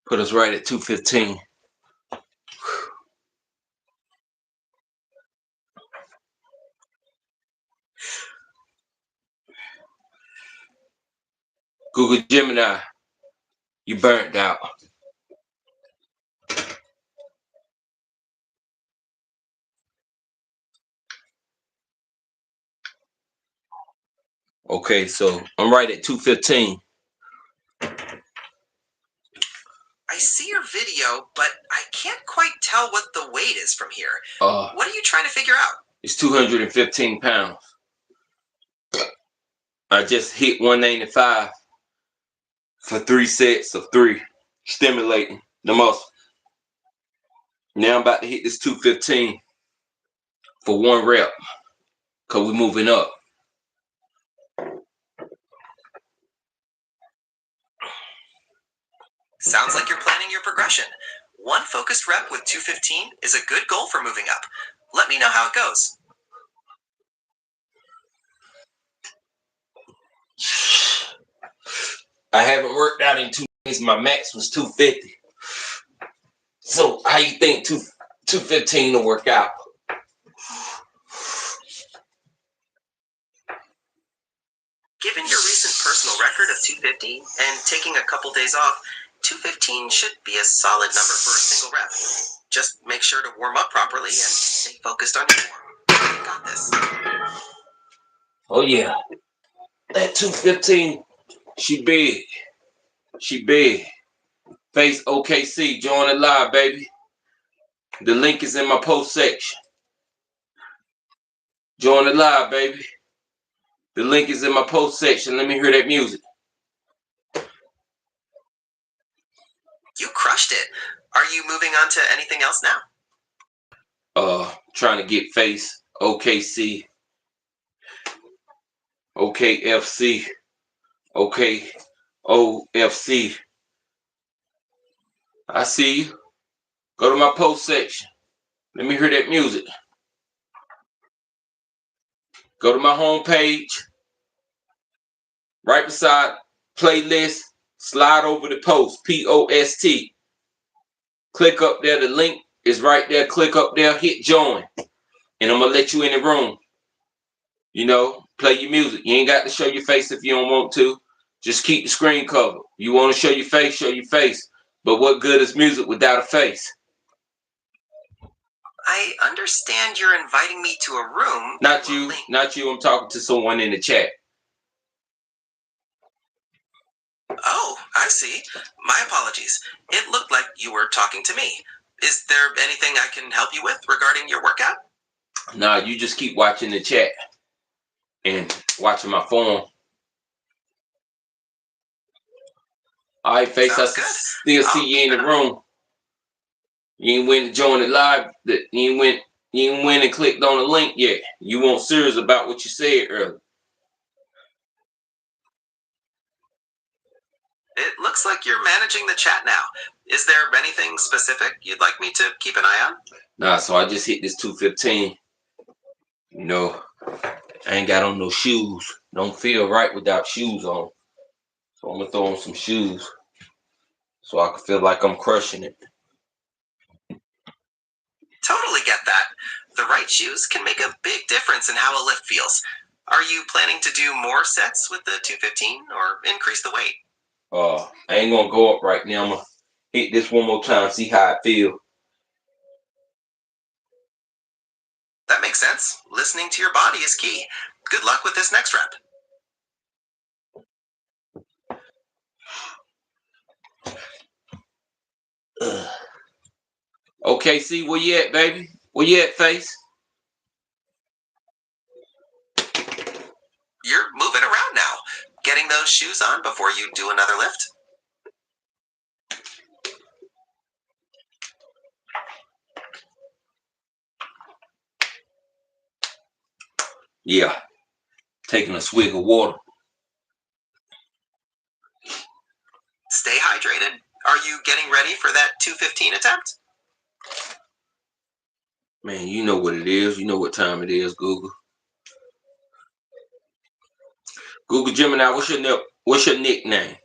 Put us right at 215. Google Gemini, you burnt out. Okay, so I'm right at 215. I see your video, but I can't quite tell what the weight is from here. What are you trying to figure out? It's 215 pounds. I just hit 195 for 3 sets of 3, stimulating the muscle. Now I'm about to hit this 215 for 1 rep, because we're moving up. Sounds like you're planning your progression. 1 focused rep with 215 is a good goal for moving up. Let me know how it goes. I haven't worked out in 2 days. My max was 250. So how you think 215 will work out? Given your recent personal record of 250 and taking a couple days off, 215 should be a solid number for a single rep. Just make sure to warm up properly and stay focused on your form. You got this. Oh yeah, that 215, she big. She big. Face OKC, join the live, baby. The link is in my post section. Join the live, baby. The link is in my post section. Let me hear that music. You crushed it. Are you moving on to anything else now? Trying to get face OKC, OKFC, OKOFC. I see you. Go to my post section. Let me hear that music. Go to my home page. Right beside playlist, slide over the post, P-O-S-T. Click up there. The link is right there. Click up there. Hit join. And I'm going to let you in the room. You know, play your music. You ain't got to show your face if you don't want to. Just keep the screen covered. You want to show your face, show your face. But what good is music without a face? I understand you're inviting me to a room. Not you. Not you. I'm talking to someone in the chat. Oh, I see. My apologies. It looked like you were talking to me. Is there anything I can help you with regarding your workout? Nah, you just keep watching the chat and watching my phone. All right, face. I still see you in the room. You ain't went to join the live. You ain't went and clicked on the link yet. You weren't serious about what you said earlier. It looks like you're managing the chat now. Is there anything specific you'd like me to keep an eye on? Nah, so I just hit this 215. You know, I ain't got on no shoes. Don't feel right without shoes on. So I'm gonna throw on some shoes so I can feel like I'm crushing it. Totally get that. The right shoes can make a big difference in how a lift feels. Are you planning to do more sets with the 215 or increase the weight? I ain't gonna go up right now. I'm gonna hit this one more time, see how I feel. That makes sense. Listening to your body is key. Good luck with this next rep. Okay, see where you at, baby? Where you at, face? You're moving around now. Getting those shoes on before you do another lift? Yeah. Taking a swig of water. Stay hydrated. Are you getting ready for that 215 attempt? Man, you know what it is. You know what time it is, Google. Google Gemini, what's your nickname?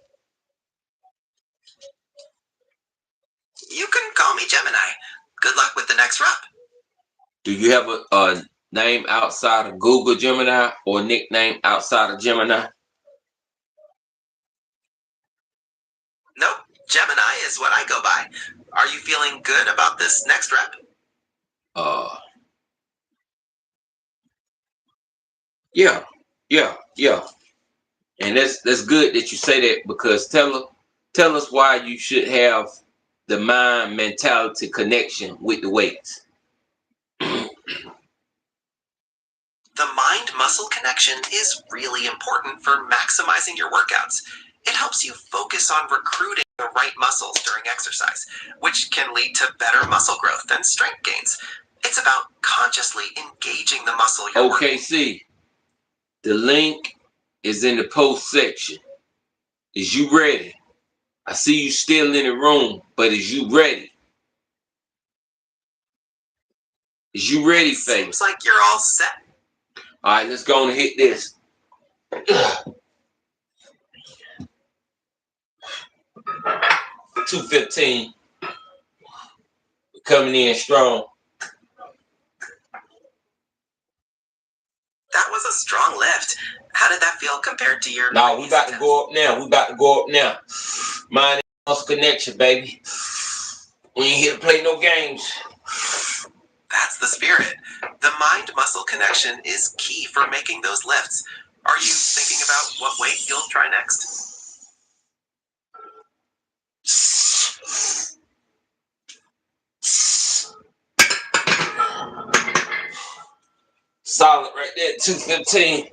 You can call me Gemini. Good luck with the next rep. Do you have a name outside of Google Gemini or a nickname outside of Gemini? Nope, Gemini is what I go by. Are you feeling good about this next rep? Yeah. And that's good that you say that, because tell us why you should have the mind mentality connection with the weights. The mind-muscle connection is really important for maximizing your workouts. It helps you focus on recruiting the right muscles during exercise, which can lead to better muscle growth and strength gains. It's about consciously engaging the muscle you're working. Okay, see, the link is in the post section. Is you ready? I see you still in the room, but is you ready? Is you ready, Faith? Seems like you're all set. All right, let's go and hit this. 215. Coming in strong. That was a strong lift. How did that feel compared to your... No, we about to go up now. Mind and muscle connection, baby. We ain't here to play no games. That's the spirit. The mind-muscle connection is key for making those lifts. Are you thinking about what weight you'll try next? Solid right there, 215.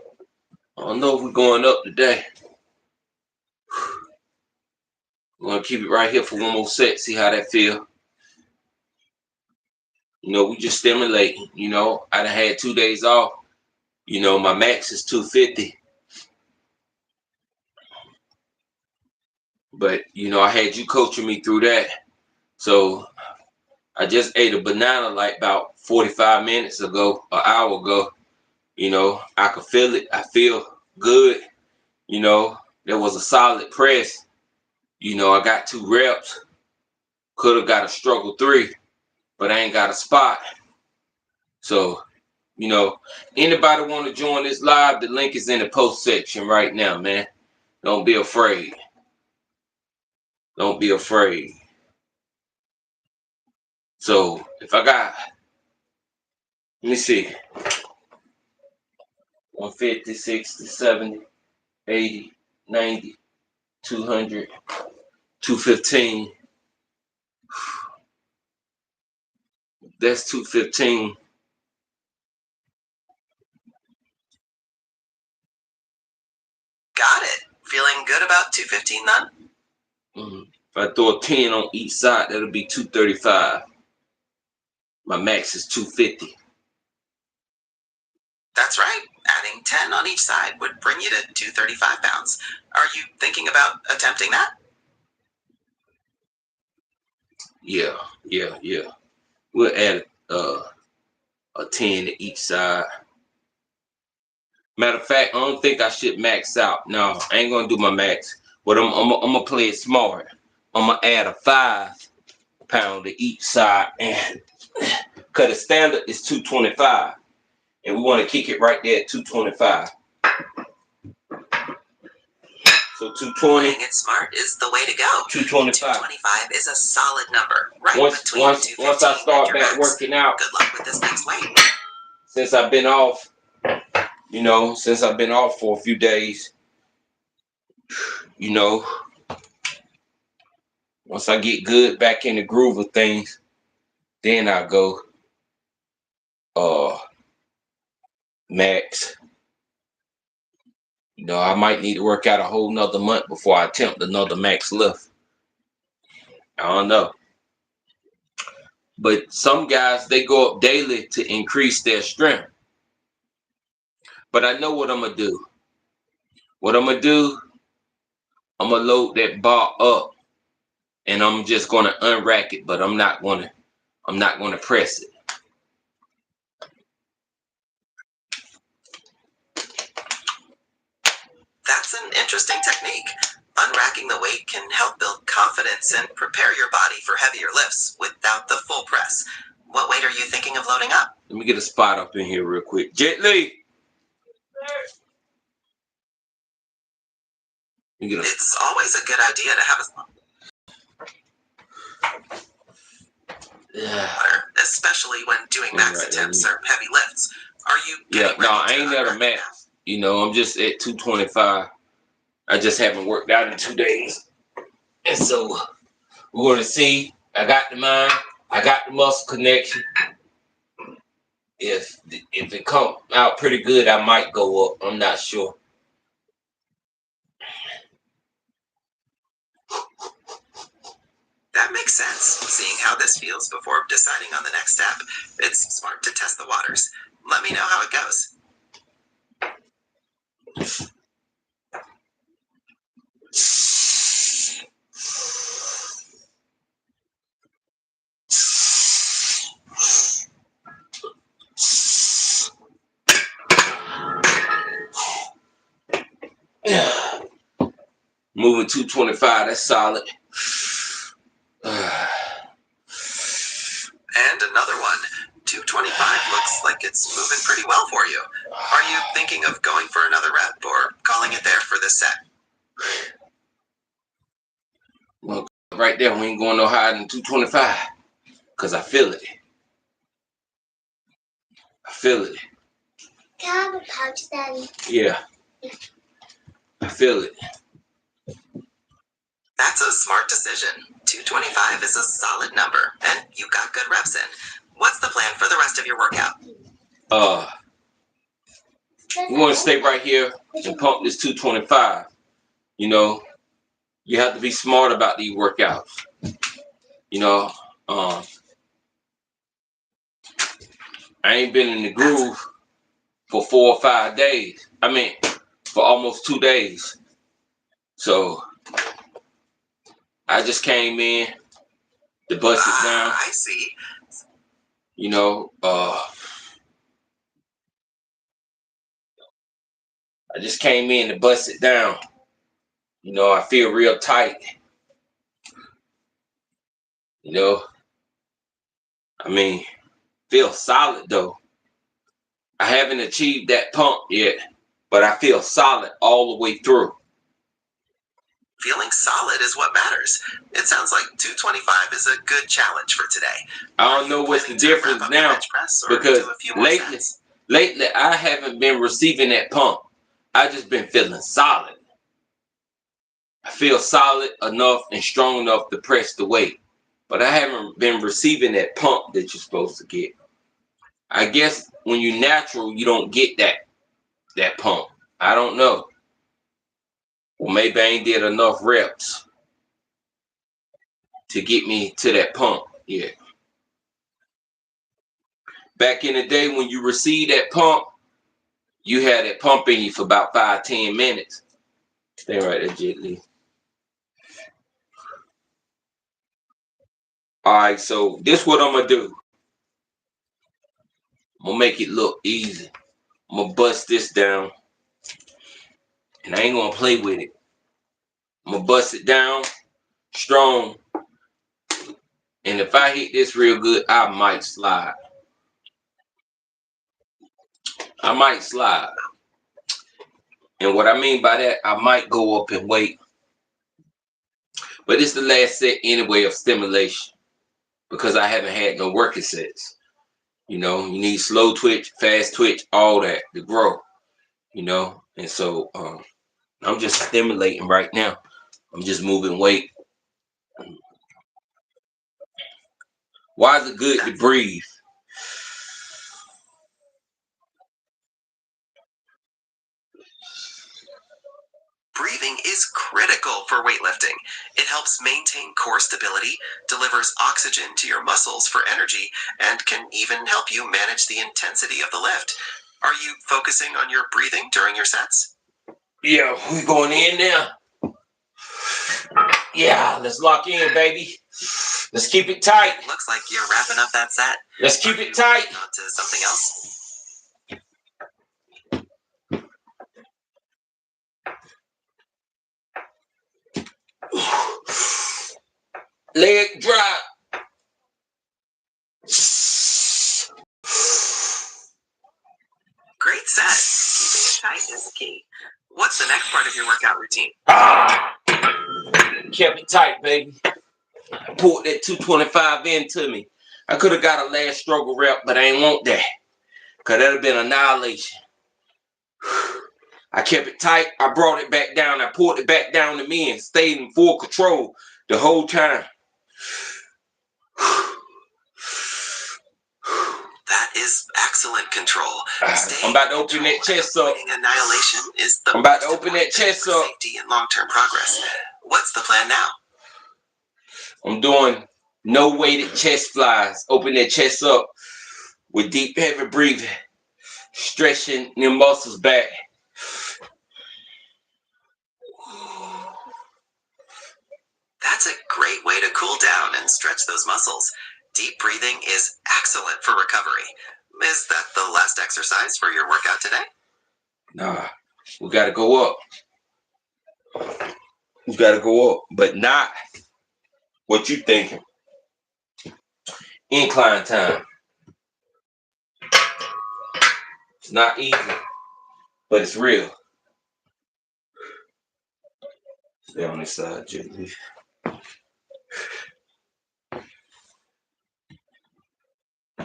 I don't know if we're going up today. We're going to keep it right here for one more set, see how that feel. You know, we just stimulating. You know, I done had 2 days off. You know, my max is 250. But, you know, I had you coaching me through that. So I just ate a banana like about 45 minutes ago, an hour ago. You know, I could feel it. I feel good. You know, there was a solid press. You know, I got 2 reps. Could have got a struggle 3, but I ain't got a spot. So, you know, anybody want to join this live, the link is in the post section right now, man. Don't be afraid. Don't be afraid. So, if I got, let me see, 150, 60, 70, 80, 90, 200, 215. That's 215. Got it. Feeling good about 215 then? If I throw a 10 on each side, that'll be 235. My max is 250. That's right. Adding 10 on each side would bring you to 235 pounds. Are you thinking about attempting that? Yeah. We'll add a 10 to each side. Matter of fact, I don't think I should max out. No, I ain't gonna do my max. But I'm gonna play it smart. I'm gonna add a 5 pound to each side, and cause the standard is 225, and we want to kick it right there at 225. So 220. Playing it smart is the way to go. 225. 225 is a solid number, right Once between I 215 start and your back max. working out, Good luck with this next weight. since I've been off, since I've been off for a few days, once I get good back in the groove of things, then I go max. I might need to work out a whole nother month before I attempt another max lift. I don't know. But some guys, they go up daily to increase their strength. But I know what I'm gonna do. What I'm gonna do, I'm gonna load that bar up and I'm just gonna unrack it, but I'm not gonna press it. That's an interesting technique. Unracking the weight can help build confidence and prepare your body for heavier lifts without the full press. What weight are you thinking of loading up? Let me get a spot up in here real quick. Jet Li. It's always a good idea to have water, especially when doing max attempts or heavy lifts. Are you getting ready I ain't at a max. I'm just at 225. I just haven't worked out in 2 days. And so we're gonna see. I got the mind, I got the muscle connection. If it come out pretty good, I might go up. I'm not sure. That makes sense. Seeing how this feels before deciding on the next step, it's smart to test the waters. Let me know how it goes. Moving 225, that's solid. And another one. 225 looks like it's moving pretty well for you. Are you thinking of going for another rep or calling it there for this set? Well, right there, we ain't going no higher than 225 because I feel it. Can I have a pouch, Daddy? Yeah. I feel it. That's a smart decision. 225 is a solid number, and you got good reps in. What's the plan for the rest of your workout? We want to stay right here and pump this 225. You have to be smart about these workouts. I ain't been in the groove for 4 or 5 days. I mean, for almost 2 days. So I just came in to bust it down. I see. I just came in to bust it down. I feel real tight. Feel solid though. I haven't achieved that pump yet, but I feel solid all the way through. Feeling solid is what matters. It sounds like 225 is a good challenge for today. I don't know what's the difference now because lately I haven't been receiving that pump. I just been feeling solid. I feel solid enough and strong enough to press the weight, but I haven't been receiving that pump that you're supposed to get. I guess when you're natural, you don't get that pump. I don't know. Well, maybe I ain't did enough reps to get me to that pump yet. Back in the day when you received that pump, you had that pump in you for about 5-10 minutes. Stay right there, Jet Li. All right, so this what I'm gonna do. I'm gonna make it look easy. I'm gonna bust this down And I ain't gonna play with it. I'm gonna bust it down strong. And if I hit this real good, I might slide. I might slide. And what I mean by that, I might go up and wait. But it's the last set anyway of stimulation because I haven't had no working sets. You know, you need slow twitch, fast twitch, all that to grow. You know, and so I'm just stimulating right now. I'm just moving weight. Why is it good to breathe? Breathing is critical for weightlifting. It helps maintain core stability, delivers oxygen to your muscles for energy, and can even help you manage the intensity of the lift. Are you focusing on your breathing during your sets? Yeah, we going in now. Yeah, let's lock in, baby. Let's keep it tight. Looks like you're wrapping up that set. Let's keep it tight. On to something else. Leg drop. Great set. Keeping it tight is key. What's the next part of your workout routine? Kept it tight, baby. Pulled that 225 into me. I could have got a last struggle rep, but I ain't want that. Because that would have been annihilation. I kept it tight. I brought it back down. I pulled it back down to me and stayed in full control the whole time. That is excellent control. I'm about to open that chest up. Annihilation is the I'm about to open that chest up. Safety and long-term progress. What's the plan now? I'm doing no weighted chest flies. Open that chest up with deep, heavy breathing. Stretching your muscles back. That's a great way to cool down and stretch those muscles. Deep breathing is excellent for recovery. Is that the last exercise for your workout today? Nah, we gotta go up. We gotta go up, but not what you thinking. Incline time. It's not easy, but it's real. Stay on this side, gently.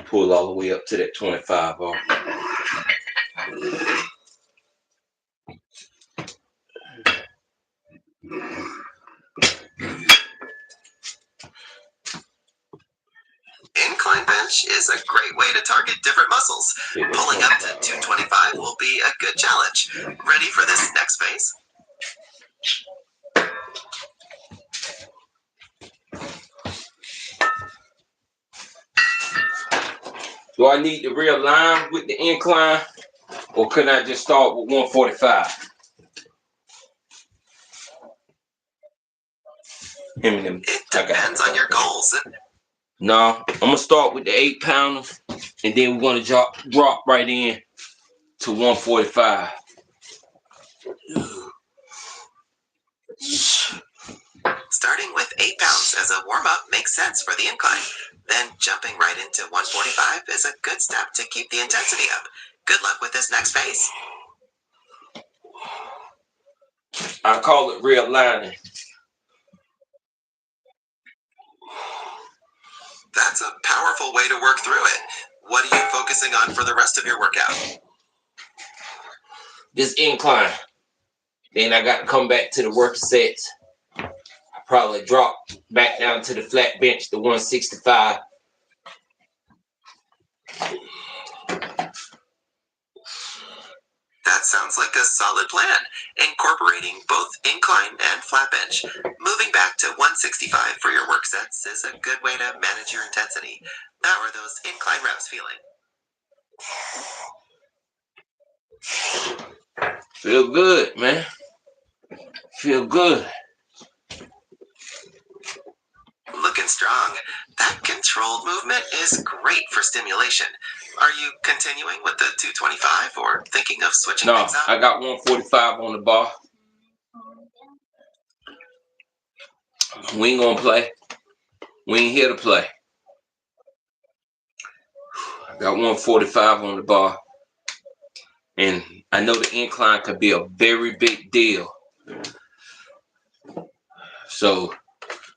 Pull all the way up to that 25 off. Incline bench is a great way to target different muscles. Pulling up to 225 will be a good challenge. Ready for this next phase? Do I need to realign with the incline, or can I just start with 145? It depends on your goals. No, I'm gonna start with the 8-pounders, and then we're gonna drop right in to 145. Starting with 8 pounds as a warm-up makes sense for the incline. Then jumping right into 145 is a good step to keep the intensity up. Good luck with this next phase. I call it realigning. That's a powerful way to work through it. What are you focusing on for the rest of your workout? This incline. Then I got to come back to the work sets. I probably drop back down to the flat bench, the 165. That sounds like a solid plan, incorporating both incline and flat bench. Moving back to 165 for your work sets is a good way to manage your intensity. How are those incline reps feeling? Feel good, man. Feel good. Looking strong. That controlled movement is great for stimulation. Are you continuing with the 225 or thinking of switching No, things out? I got 145 on the bar. We ain't gonna play. We ain't here to play. I got 145 on the bar. And I know the incline could be a very big deal. So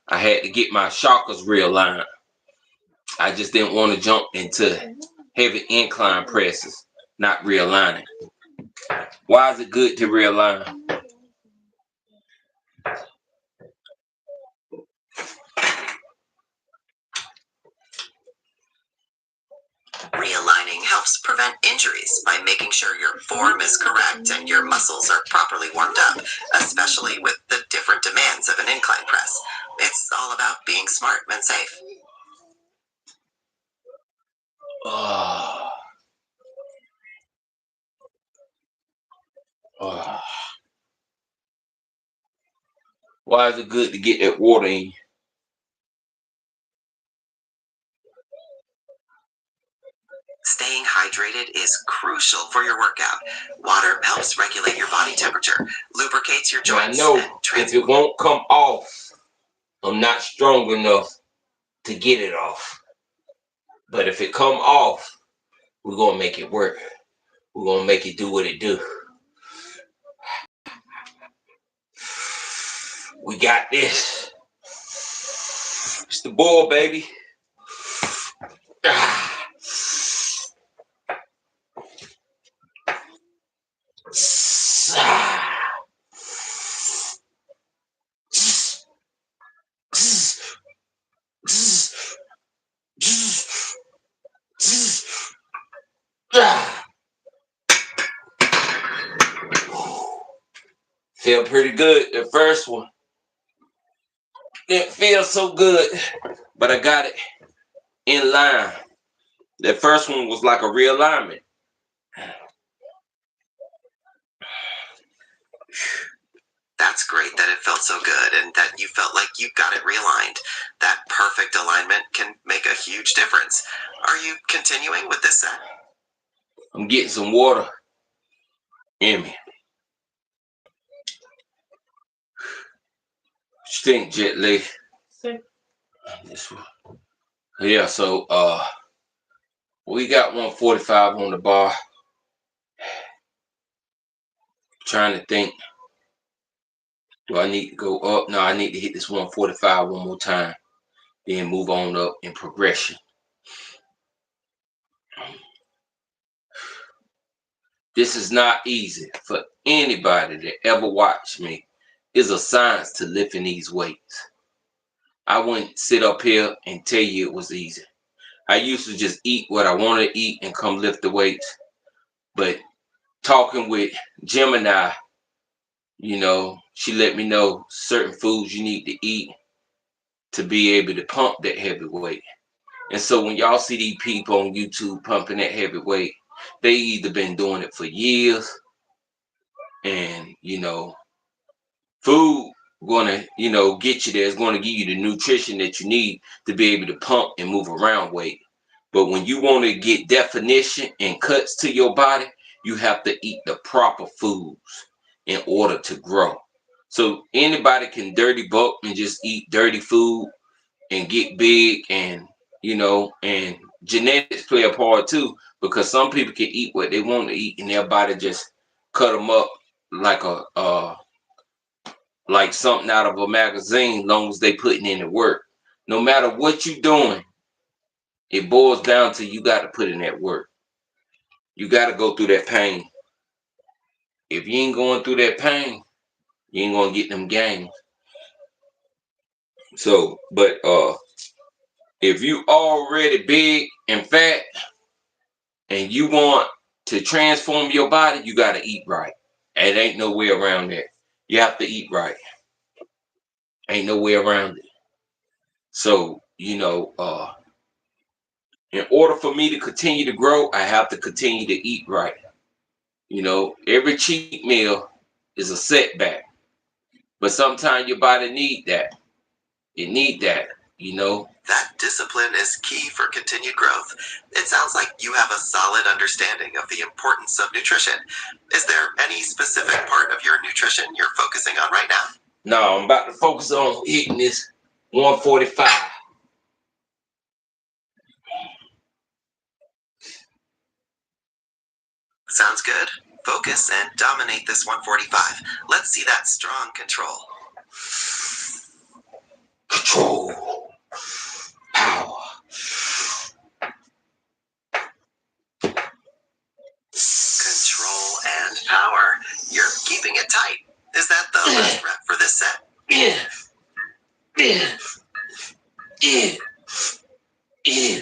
I had to get my chakras realigned. I just didn't want to jump into heavy incline presses, not realigning. Why is it good to realign? Realigning helps prevent injuries by making sure your form is correct and your muscles are properly warmed up, especially with the different demands of an incline press. It's all about being smart and safe. Oh. Oh. Why is it good to get that water in you? Staying hydrated is crucial for your workout. Water helps regulate your body temperature, lubricates your joints, I know and if it won't come off, I'm not strong enough to get it off. But if it come off, we're gonna make it work. We're gonna make it do what it do. We got this. It's the ball, baby. Feel pretty good, the first one. Didn't feel so good, but I got it in line. The first one was like a realignment. That's great that it felt so good and that you felt like you got it realigned. That perfect alignment can make a huge difference. Are you continuing with this set? I'm getting some water in me. What you think, Jet Li? This one. Yeah, so we got 145 on the bar. Trying to think. Do I need to go up? No, I need to hit this 145 one more time. Then move on up in progression. This is not easy for anybody that ever watched me. It's a science to lifting these weights. I wouldn't sit up here and tell you it was easy. I used to just eat what I wanted to eat and come lift the weights. But talking with Gemini, you know, she let me know certain foods you need to eat to be able to pump that heavy weight. And so when y'all see these people on YouTube pumping that heavy weight, they either been doing it for years and, you know, food gonna, you know, get you there. It's gonna give you the nutrition that you need to be able to pump and move around weight. But when you want to get definition and cuts to your body, you have to eat the proper foods in order to grow. So anybody can dirty bulk and just eat dirty food and get big, and you know, and genetics play a part too, because some people can eat what they want to eat and their body just cut them up like like something out of a magazine, long as they putting in the work. No matter what you're doing, it boils down to you got to put in that work. You got to go through that pain. If you ain't going through that pain, you ain't gonna get them gains. So, but if you already big and fat and you want to transform your body, you got to eat right. And ain't no way around that. You have to eat right. Ain't no way around it. So, you know, in order for me to continue to grow, I have to continue to eat right. You know, every cheat meal is a setback. But sometimes your body need that. It need that, you know. That discipline is key for continued growth. It sounds like you have a solid understanding of the importance of nutrition. Is there any specific part of your nutrition you're focusing on right now? No, I'm about to focus on hitting this 145. Sounds good. Focus and dominate this 145. Let's see that strong control. Control. Power. Control and power. You're keeping it tight. Is that the last rep for this set? Yeah. Yeah. Yeah. Yeah.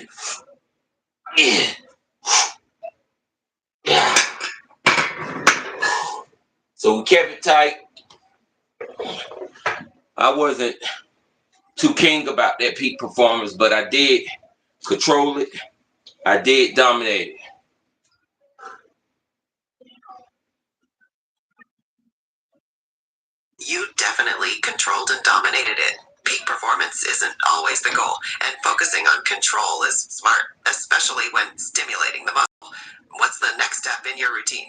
Yeah. Yeah. So we kept it tight. I wasn't too king about that peak performance, but I did control it. I did dominate it. You definitely controlled and dominated it. Peak performance isn't always the goal, and focusing on control is smart, especially when stimulating the muscle. What's the next step in your routine?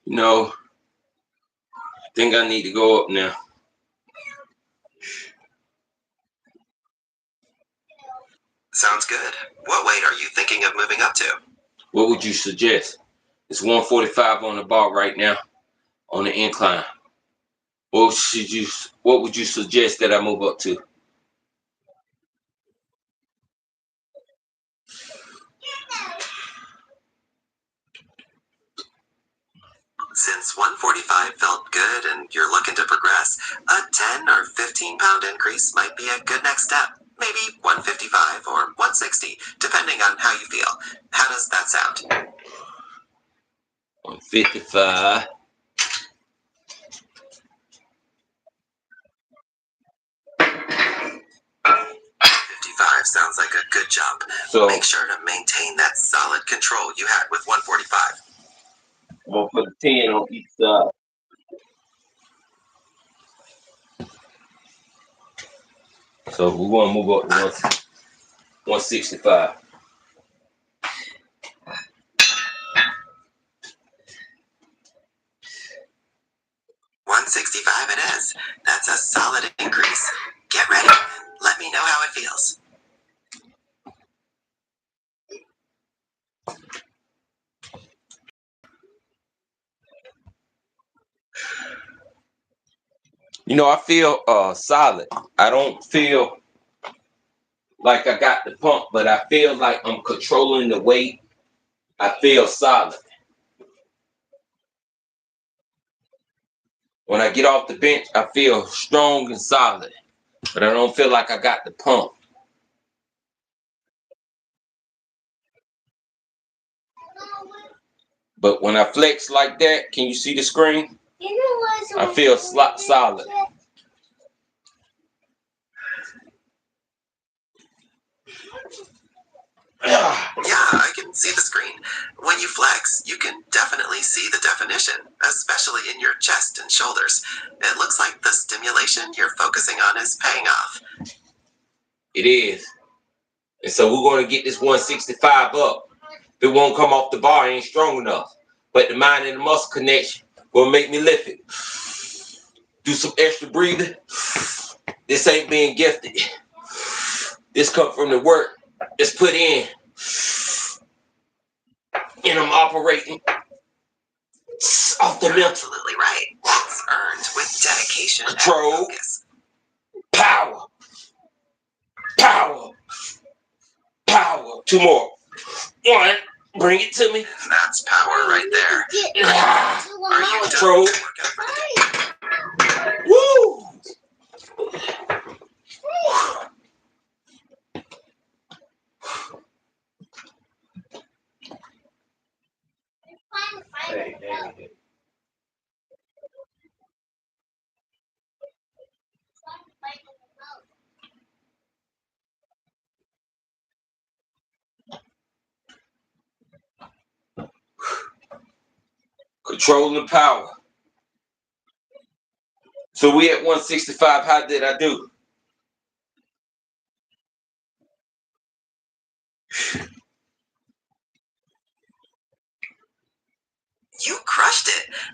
You know, I think I need to go up now. Sounds good. What weight are you thinking of moving up to? What would you suggest? It's 145 on the bar right now on the incline. What would you suggest that I move up to? Since 145 felt good and you're looking to progress, a 10 or 15 pound increase might be a good next step. Maybe 155 or 160, depending on how you feel. How does that sound? 155. Sounds like a good jump. So Make sure to maintain that solid control you had with 145. I'm gonna put a 10 on each side. So we want to move up to 165. $165 it is. That's a solid increase. Get ready. Let me know how it feels. You know, I feel solid. I don't feel like I got the pump, but I feel like I'm controlling the weight. I feel solid. When I get off the bench, I feel strong and solid, but I don't feel like I got the pump. But when I flex like that, can you see the screen? I feel solid. Yeah, I can see the screen. When you flex, you can definitely see the definition, especially in your chest and shoulders. It looks like the stimulation you're focusing on is paying off. It is. And so we're going to get this 165 up. If it won't come off the bar, it ain't strong enough. But the mind and the muscle connection will make me lift it. Do some extra breathing. This ain't being gifted. This come from the work that's put in. And I'm operating off the mental. Absolutely right. It's earned with dedication Control. and focus. Power. Power. Power. Two more. One. Bring it to me. That's power right there. Are you done Control. with your workout for the day? Woo! Hey. Control and power. So we at 165. How did I do?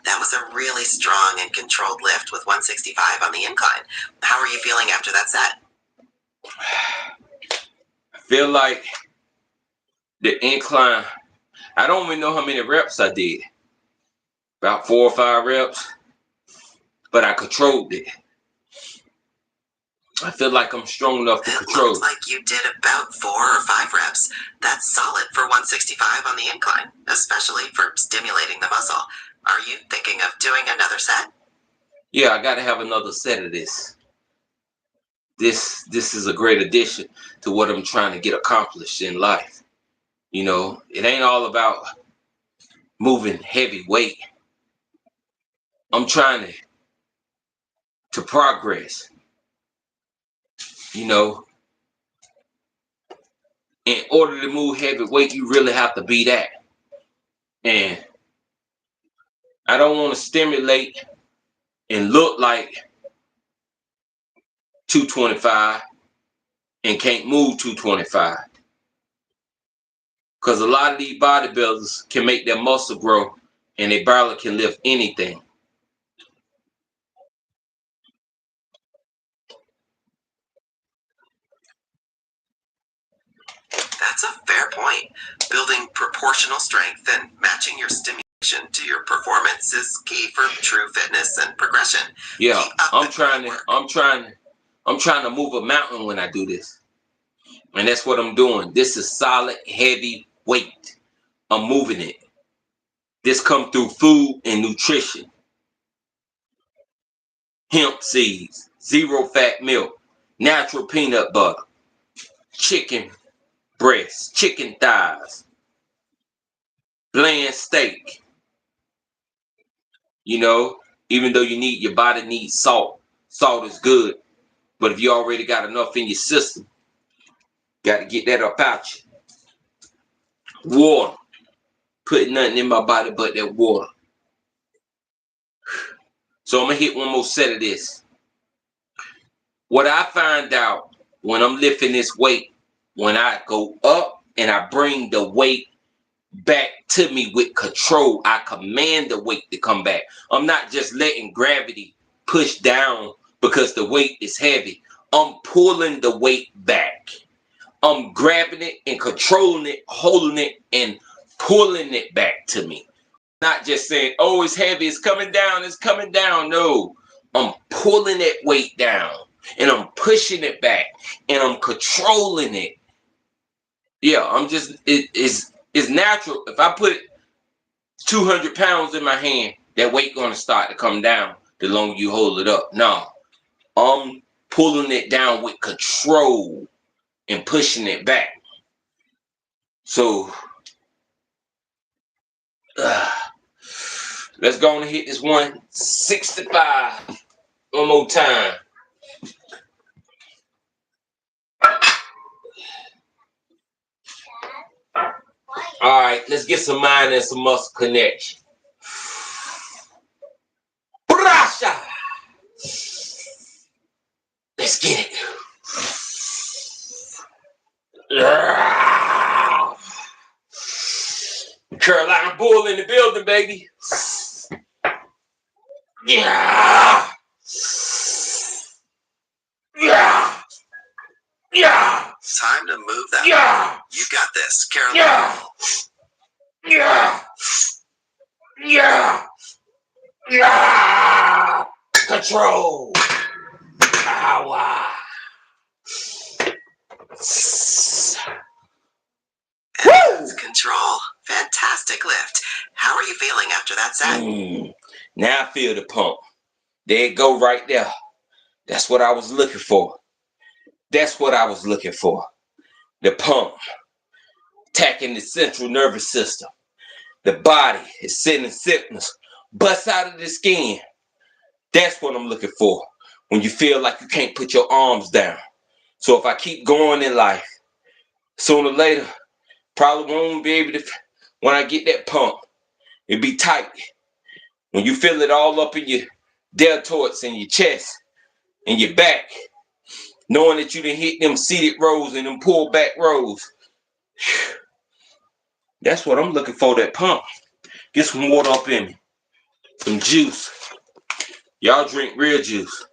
That was a really strong and controlled lift with 165 on the incline. How are you feeling after that set? I feel like the incline, I don't even know how many reps I did. About 4 or 5 reps, but I controlled it. I feel like I'm strong enough to It control looks like you did about 4 or 5 reps. That's solid for 165 on the incline, especially for stimulating the muscle. Are you thinking of doing another set? Yeah, I got to have another set of this. This is a great addition to what I'm trying to get accomplished in life. You know, it ain't all about moving heavy weight. I'm trying to progress. You know, in order to move heavy weight, you really have to be that. And I don't want to stimulate and look like 225 and can't move 225. Because a lot of these bodybuilders can make their muscle grow and they barely can lift anything. That's a fair point. Building proportional strength and matching your stimulation to your performance is key for true fitness and progression. Yeah, Keep up I'm the trying great to move a mountain when I do this. And that's what I'm doing. This is solid, heavy weight. I'm moving it. This come through food and nutrition. Hemp seeds, zero fat milk, natural peanut butter, chicken breasts, chicken thighs, bland steak. You know, even though your body needs salt. Salt is good. But if you already got enough in your system, got to get that up out you. Water. Putting nothing in my body but that water. So I'm going to hit one more set of this. What I find out when I'm lifting this weight, when I go up and I bring the weight back to me with control, I command the weight to come back. I'm not just letting gravity push down because the weight is heavy. I'm pulling the weight back. I'm grabbing it and controlling it, holding it and pulling it back to me. Not just saying, oh, it's heavy, it's coming down, it's coming down. No, I'm pulling that weight down and I'm pushing it back and I'm controlling it. Yeah, it's natural. If I put 200 pounds in my hand, that weight gonna start to come down the longer you hold it up. No, I'm pulling it down with control and pushing it back. So, let's go and hit this 165 one more time. All right, let's get some mind and some muscle connection. Brasha! Let's get it. Carolina Bull in the building, baby. Yeah. Yeah. Yeah. Time to move that. Yeah. You got this, Carolina. Yeah. Yeah. Yeah. Yeah. Control. Power. Woo! Control. Fantastic lift. How are you feeling after that set? Now I feel the pump. There it go right there. That's what I was looking for. That's what I was looking for. The pump. Attacking the central nervous system. The body is sending signals. Bust out of the skin. That's what I'm looking for. When you feel like you can't put your arms down. So if I keep going in life, sooner or later, probably won't be able to, when I get that pump, it'll be tight. When you feel it all up in your deltoids and your chest and your back, knowing that you done hit them seated rows and them pulled back rows. That's what I'm looking for, that pump. Get some water up in me. some juice. Y'all drink real juice.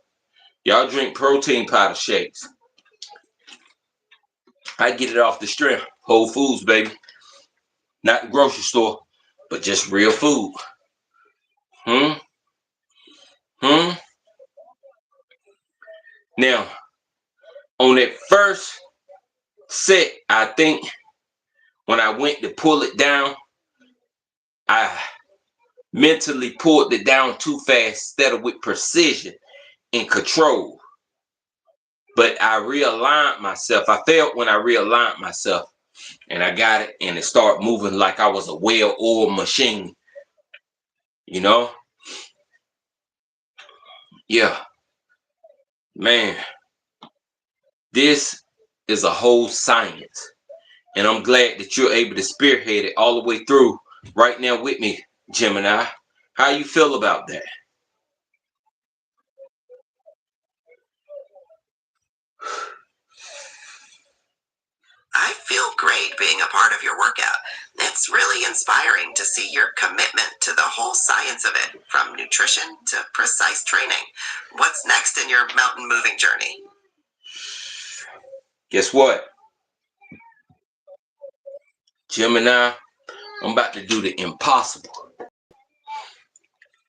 Y'all drink protein powder shakes. I get it off the strip. Whole Foods, baby. Not the grocery store, but just real food. Now, on that first set, I think when I went to pull it down, I mentally pulled it down too fast instead of with precision and control. But I realigned myself. I felt when I realigned myself and I got it and it started moving like I was a well-oiled machine. You know? Yeah. Man, this is a whole science. And I'm glad that you're able to spearhead it all the way through right now with me, Gemini. How you feel about that? I feel great being a part of your workout. It's really inspiring to see your commitment to the whole science of it, from nutrition to precise training. What's next in your mountain moving journey? Guess what? Gemini, I'm about to do the impossible.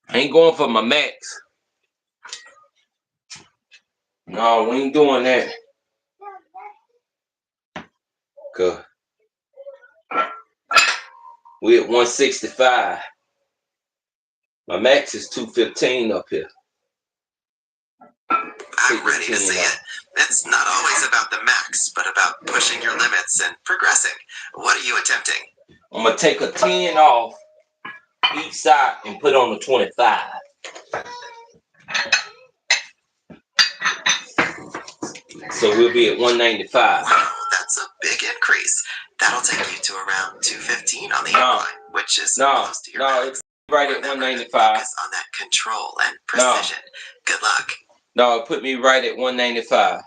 I ain't going for my max. No, we ain't doing that. Cause we at 165. My max is 215 up here. I'm ready to see it. It's not always about the max, but about pushing your limits and progressing. What are you attempting? I'm gonna take a 10 off each side and put on a 25. So we'll be at 195. Wow, that's a big increase. That'll take you to around 215 on the incline, which is close to your max. It's right at 195. Focus on that control and precision. Good luck. No, it put me right at 195.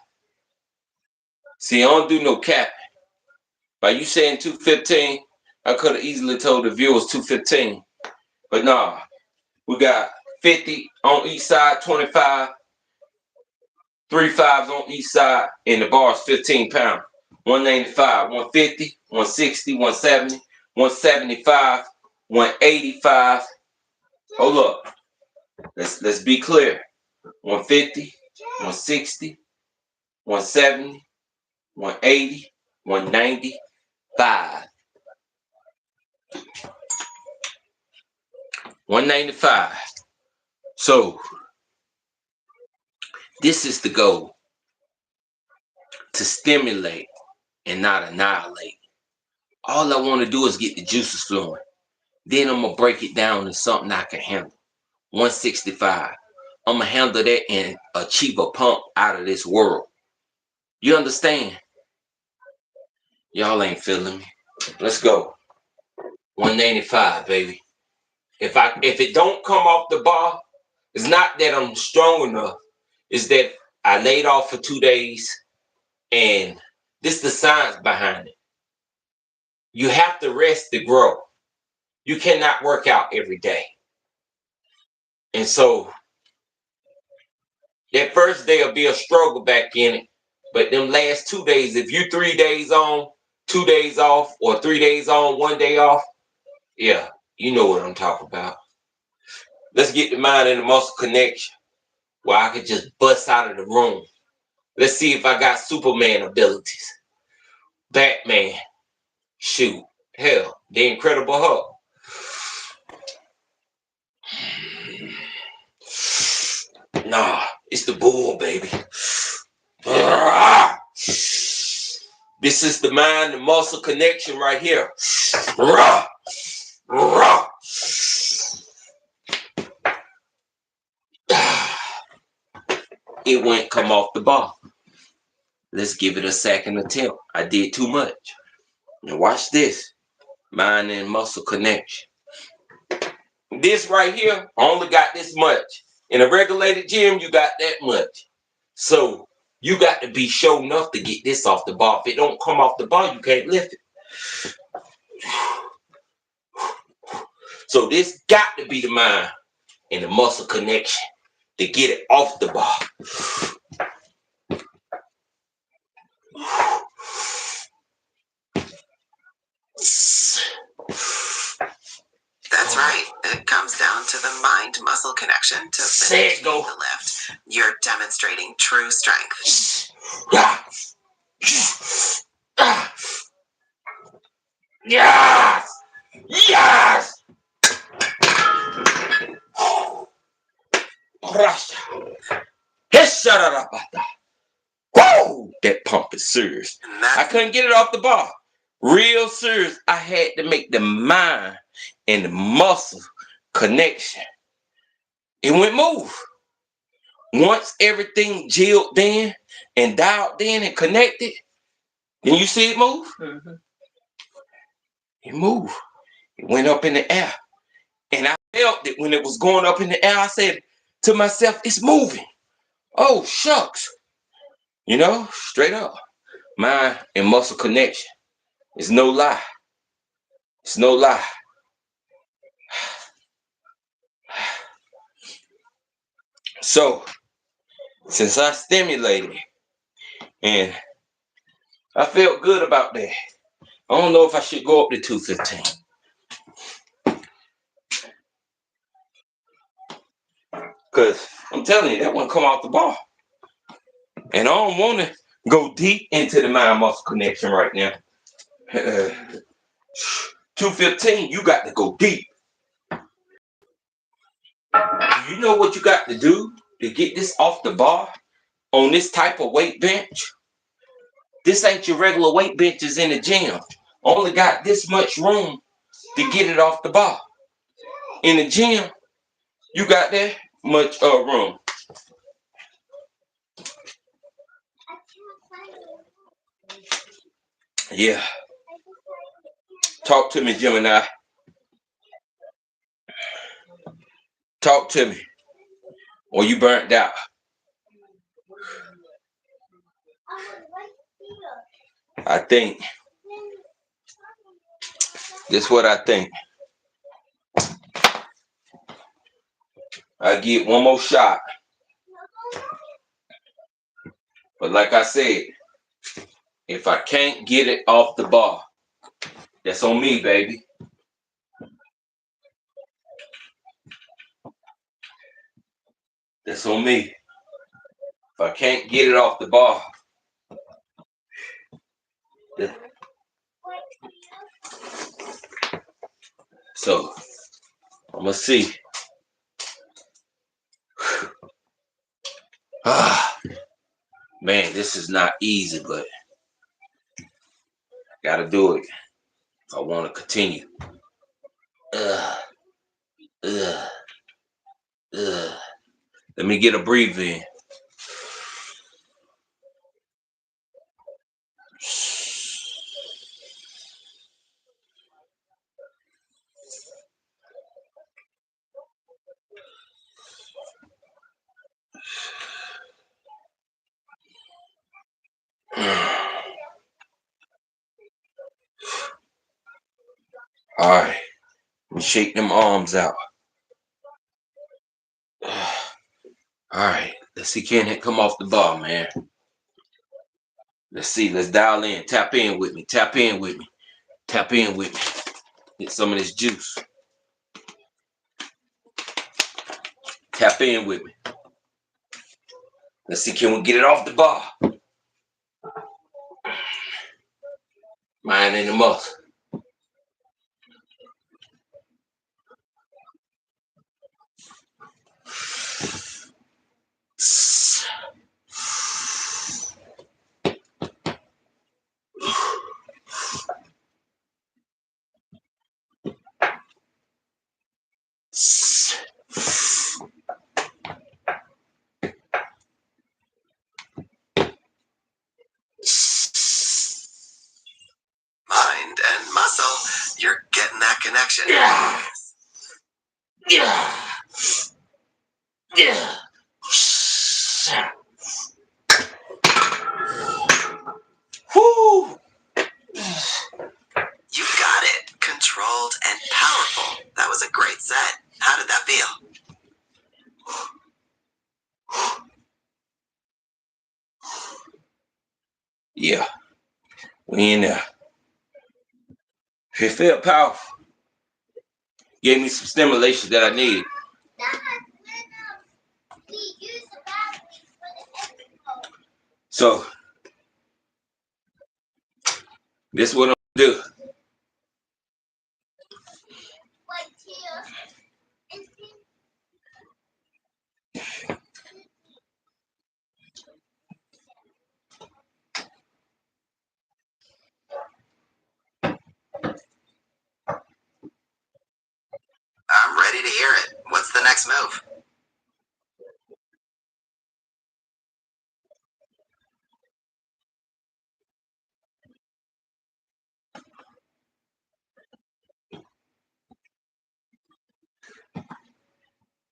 See, I don't do no capping. By you saying 215, I could have easily told the viewers 215. But no, we got 50 on each side, 25, 3 5s on each side, and the bar is 15 pounds. 195, 150, 160, 170, 175, 185. Hold up. Let's be clear. 150, 160, 170, 180, 195. 195. So this is the goal. To stimulate and not annihilate. All I want to do is get the juices flowing. Then I'm going to break it down to something I can handle. 165. I'm going to handle that and achieve a pump out of this world. You understand? Y'all ain't feeling me. Let's go. 195, baby. If it don't come off the bar, it's not that I'm strong enough. It's that I laid off for 2 days, and this is the science behind it. You have to rest to grow. You cannot work out every day. And so that first day will be a struggle back in it. But them last 2 days, if you 3 days on, 2 days off, or 3 days on, 1 day off, yeah, you know what I'm talking about. Let's get the mind and the muscle connection where I could just bust out of the room. Let's see if I got Superman abilities. Batman. Shoot. Hell, the Incredible Hulk. Nah, it's the bull, baby. This is the mind and muscle connection right here. It won't come off the bar. Let's give it a second attempt. I did too much. Now watch this. Mind and muscle connection. This right here, I only got this much. In a regulated gym, you got that much. So you got to be sure enough to get this off the bar. If it don't come off the bar, you can't lift it. So this got to be the mind and the muscle connection to get it off the bar. That's right. It comes down to the mind-muscle connection to finish the lift. You're demonstrating true strength. Yes! Yes! Whoa! That pump is serious. I couldn't get it off the bar. Real serious. I had to make the mind and the muscle connection. It went move. Once everything gelled in and dialed in and connected, then you see it move? Mm-hmm. It moved. It went up in the air. And I felt it when it was going up in the air. I said to myself, it's moving. Oh, shucks. You know, straight up. Mind and muscle connection. It's no lie. It's no lie. So, since I stimulated and I felt good about that, I don't know if I should go up to 215. Because I'm telling you, that one come off the bar. And I don't want to go deep into the mind muscle connection right now. 215, you got to go deep. You know what you got to do to get this off the bar on this type of weight bench? This ain't your regular weight benches in the gym. Only got this much room to get it off the bar. In the gym, you got that much room. Yeah. Talk to me, Gemini. Talk to me. Or you burnt out. I think. This is what I think. I get one more shot. But like I said, if I can't get it off the bar, that's on me, baby. That's on me. If I can't get it off the bar, so I'm gonna see. Man, this is not easy, but I gotta do it if I want to continue. Let me get a breathe in. All right, let me shake them arms out. All right, let's see, can it come off the bar, man? Let's see, let's dial in, tap in with me, tap in with me, tap in with me. Get some of this juice. Tap in with me. Let's see, can we get it off the bar? Mind and the muscle. Mind and muscle, you're getting that connection. Yeah. Yeah. Yeah. Whoo. You got it. Controlled and powerful. That was a great set. How did that feel? Yeah, we in there. It felt powerful. Gave me some stimulation that I needed. So this is what I'm gonna do. I'm ready to hear it. What's the next move?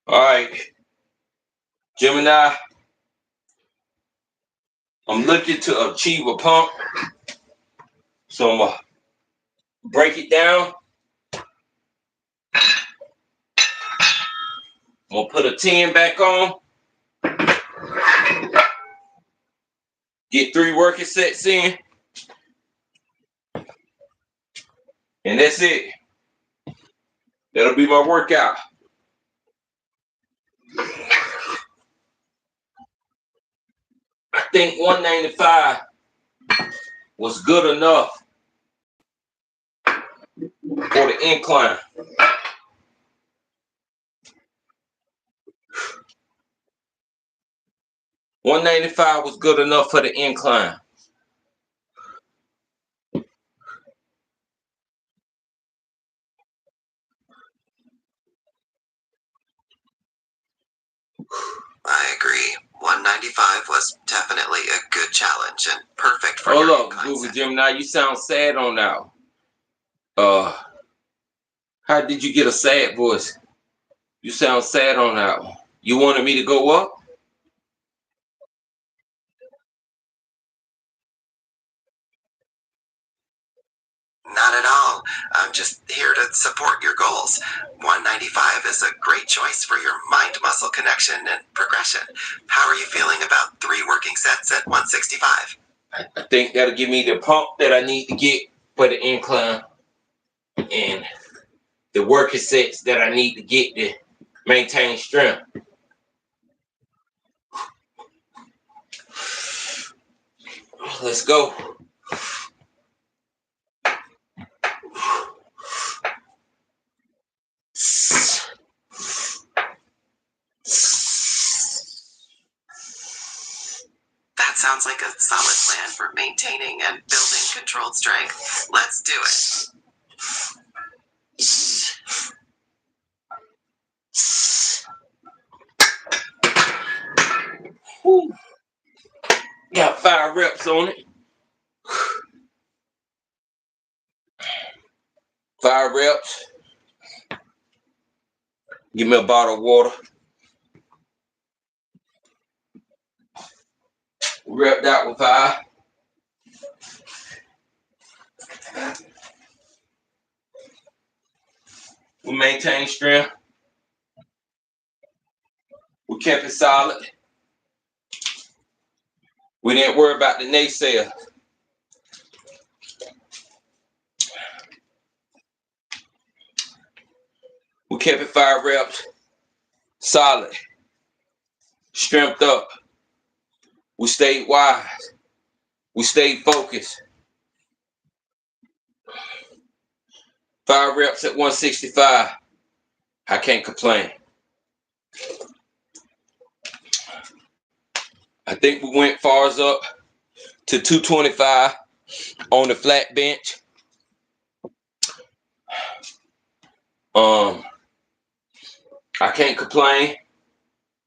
All right, Gemini. I'm looking to achieve a pump. So I'm gonna break it down. I'm gonna put a 10 back on. Get 3 working sets in. And that's it. That'll be my workout. I think 195 was good enough for the incline. $195 was good enough for the incline. I agree. 195 was definitely a good challenge and perfect for Hold your up, incline Google set. Gemini, you sound sad on that. How did you get a sad voice? You sound sad on that one. You wanted me to go up? Not at all. I'm just here to support your goals. 195 is a great choice for your mind-muscle connection and progression. How are you feeling about 3 working sets at 165? I think that'll give me the pump that I need to get for the incline and the working sets that I need to get to maintain strength. Let's go. That sounds like a solid plan for maintaining and building controlled strength. Let's do it. Whew. Got 5 reps on it. 5 reps. Give me a bottle of water. Rep that with 5. We maintain strength. We kept it solid. We didn't worry about the naysayer. We kept it 5 reps. Solid. Strength up. We stayed wise. We stayed focused. 5 reps at 165. I can't complain. I think we went far as up to 225 on the flat bench. I can't complain.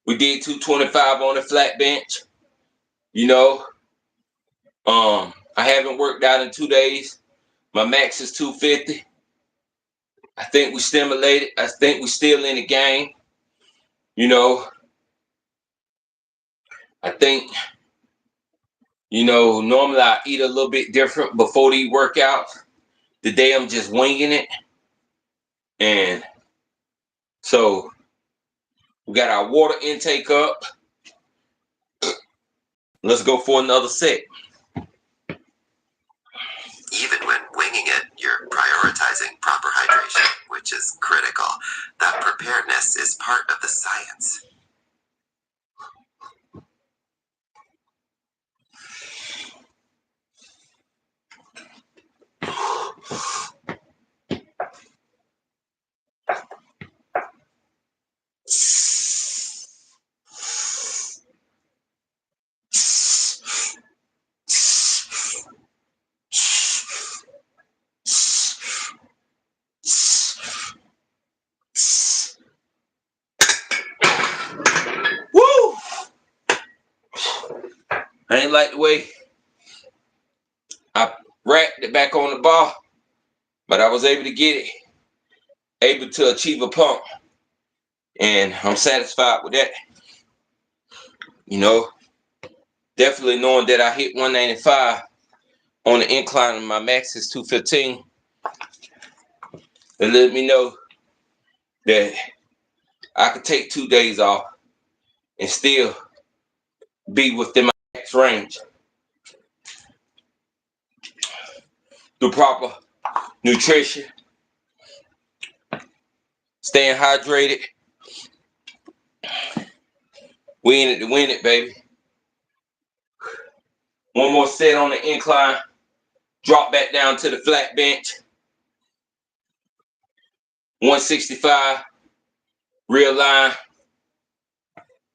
We did 225 on the flat bench. You know, I haven't worked out in 2 days. My max is 250. I think we stimulated. I think we still in the game. You know, I think, normally I eat a little bit different before these workouts. Today I'm just winging it. And so we got our water intake up. Let's go for another set. winging it, you're prioritizing proper hydration, which is critical. That preparedness is part of the science. Woo! I ain't like the way I racked it back on the bar, but I was able to get it, able to achieve a pump, and I'm satisfied with that. You know, definitely knowing that I hit 195 on the incline and my max is 215. It let me know that I could take 2 days off and still be within my max range through proper nutrition, staying hydrated. We in it to win it, baby. One more set on the incline. Drop back down to the flat bench. 165. Realign.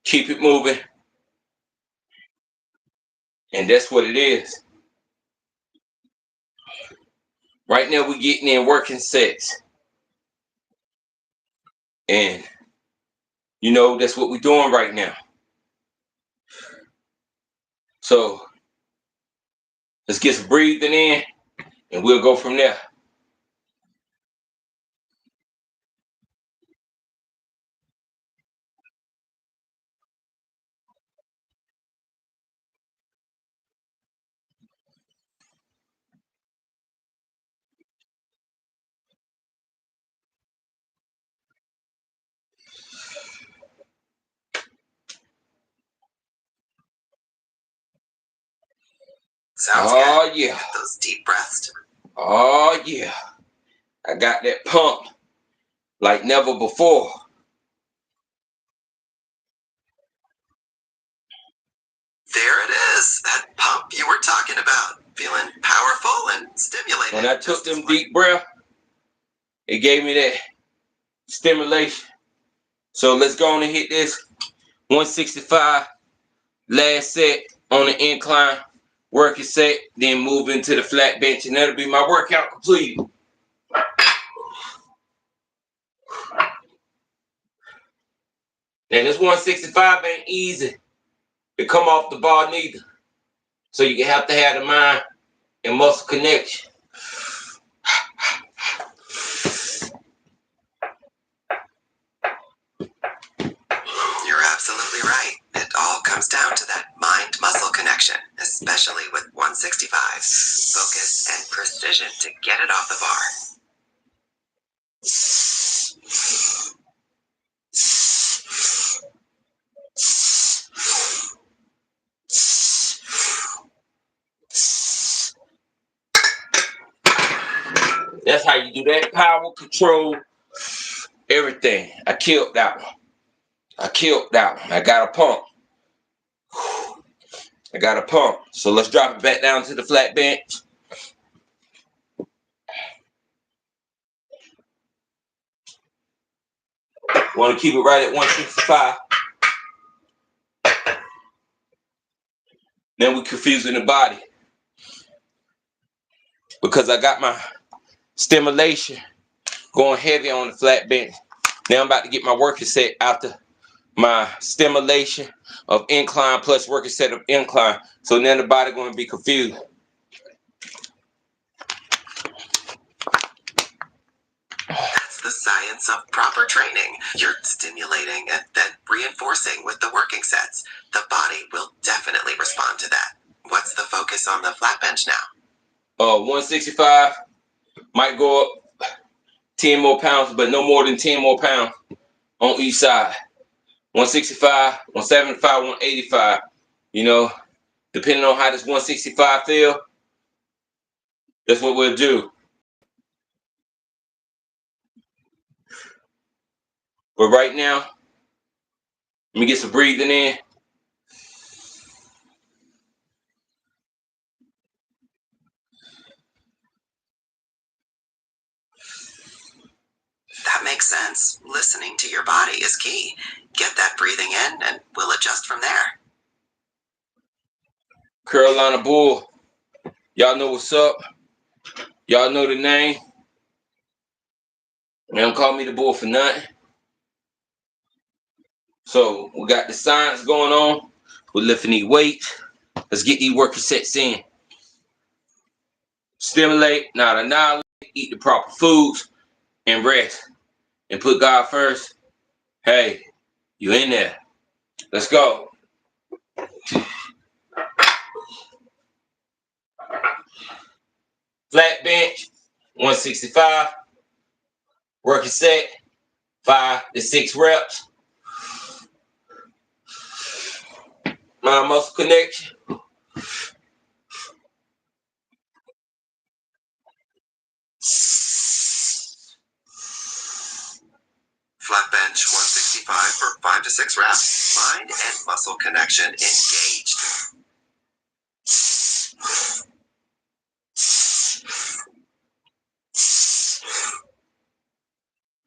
Keep it moving. And that's what it is. Right now we're getting in working sets. And you know, that's what we're doing right now. So let's get some breathing in and we'll go from there. Sounds Oh good. yeah. Get those deep breaths. Oh yeah. I got that pump like never before. There it is, that pump you were talking about. Feeling powerful and stimulated. When I took them deep breaths, it gave me that stimulation. So let's go on and hit this 165 last set on the incline, working set, then move into the flat bench, and that'll be my workout completed. And this 165 ain't easy to come off the bar neither. So you have to have the mind and muscle connection. You're absolutely right. It all comes down to that mind-muscle connection, especially with 165. Focus and precision to get it off the bar. That's how you do that. Power, control, everything. I killed that one. I got a pump. So let's drop it back down to the flat bench. Want to keep it right at 165. Then we're confusing the body. Because I got my stimulation going heavy on the flat bench. Now I'm about to get my working set after my stimulation of incline plus working set of incline. So now the body going to be confused. That's the science of proper training. You're stimulating and then reinforcing with the working sets. The body will definitely respond to that. What's the focus on the flat bench now? 165 might go up 10 more pounds, but no more than 10 more pounds on each side. 165, 175, 185. You know, depending on how this 165 feel, that's what we'll do. But right now, let me get some breathing in. That makes sense. Listening to your body is key. Get that breathing in and we'll adjust from there. Carolina Bull. Y'all know what's up. Y'all know the name. They don't call me the Bull for nothing. So we got the science going on. We're lifting these weights. Let's get these working sets in. Stimulate, not annihilate. Eat the proper foods and rest. And put God first. Hey, you in there. Let's go. Flat bench, 165. Working set, 5 to 6 reps. Mind muscle connection. Flat bench 165 for 5 to 6 reps. Mind and muscle connection engaged.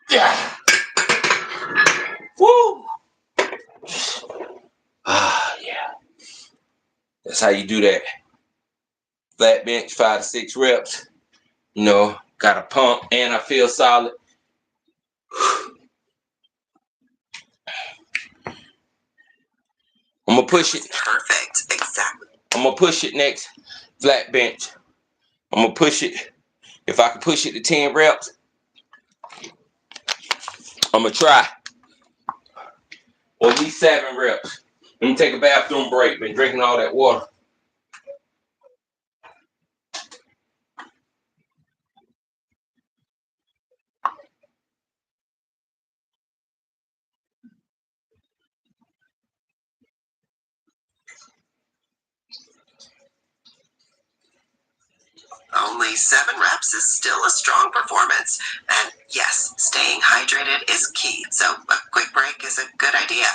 Yeah. Woo. Ah, yeah. That's how you do that. Flat bench, 5 to 6 reps. You know, got a pump and I feel solid. I'm gonna push it. Perfect. Exactly. I'm gonna push it next. Flat bench. I'm gonna push it. If I can push it to 10 reps, I'm gonna try. Or at least 7 reps. Let me take a bathroom break. Been drinking all that water. Only 7 reps is still a strong performance. And yes, staying hydrated is key, so a quick break is a good idea.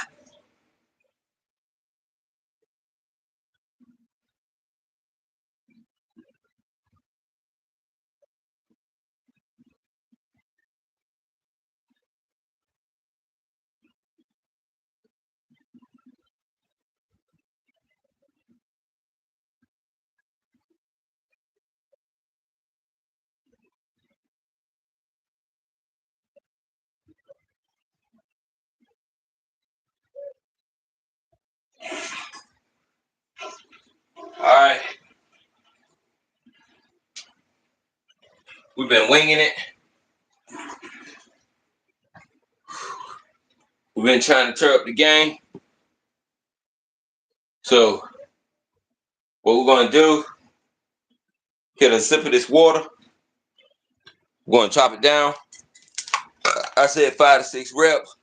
Alright. We've been winging it. We've been trying to turn up the game. So, what we're gonna do, get a sip of this water. We're gonna chop it down. I said 5 to 6 reps.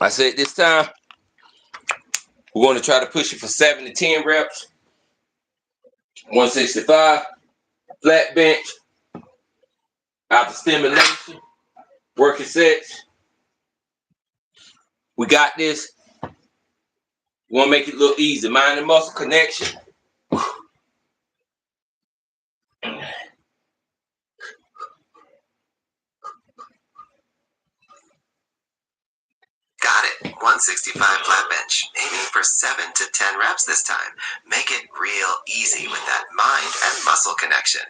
I said this time, we're gonna try to push it for 7 to 10 reps. 165, flat bench, after stimulation, working sets. We got this. We wanna make it look easy. Mind and muscle connection. Got it. 165 flat bench. Aiming for 7 to 10 reps this time. Make it real easy with that mind and muscle connection.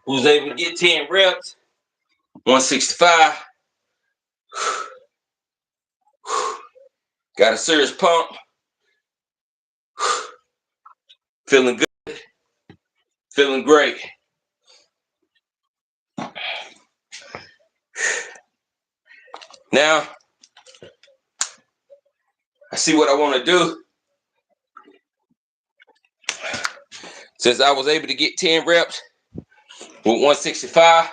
Who's able to get 10 reps? 165. Got a serious pump. Feeling good. Feeling great. Now, I see what I want to do. Since I was able to get 10 reps with 165,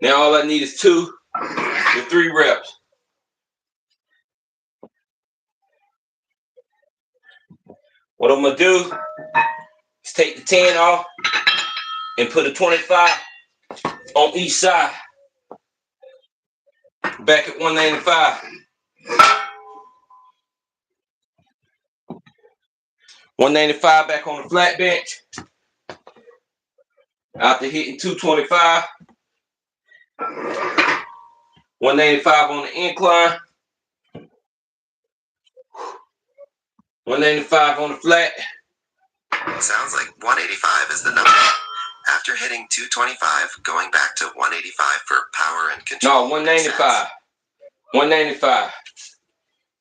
now all I need is 2 to 3 reps. What I'm gonna do is take the 10 off and put a 25 on each side. Back at 195. 195 back on the flat bench. After hitting 225. 185 on the incline. 185 on the flat. Sounds like 185 is the number. After hitting 225, going back to 185 for power and control. No, 195. 195.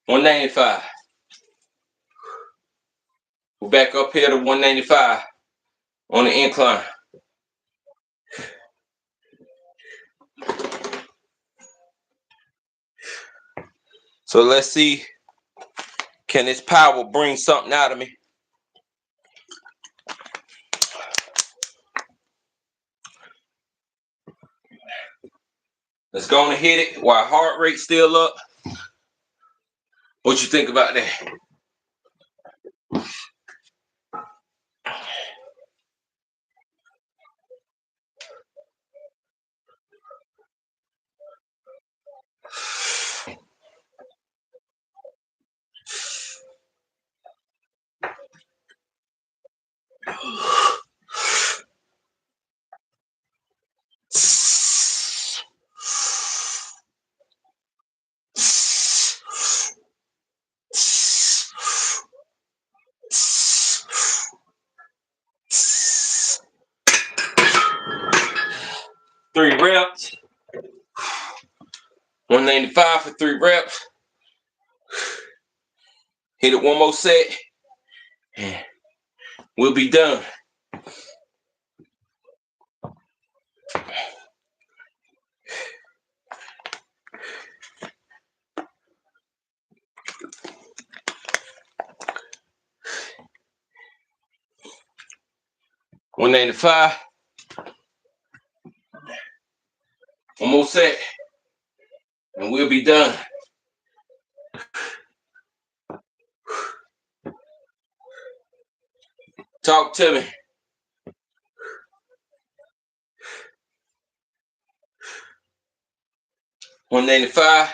195. We're back up here to 195 on the incline. So let's see, can this power bring something out of me? Let's go on and hit it while heart rate's still up. What you think about that? Three reps. 195 for 3 reps. Hit it one more set. And we'll be done. $195. One more set. And we'll be done. Talk to me. $195.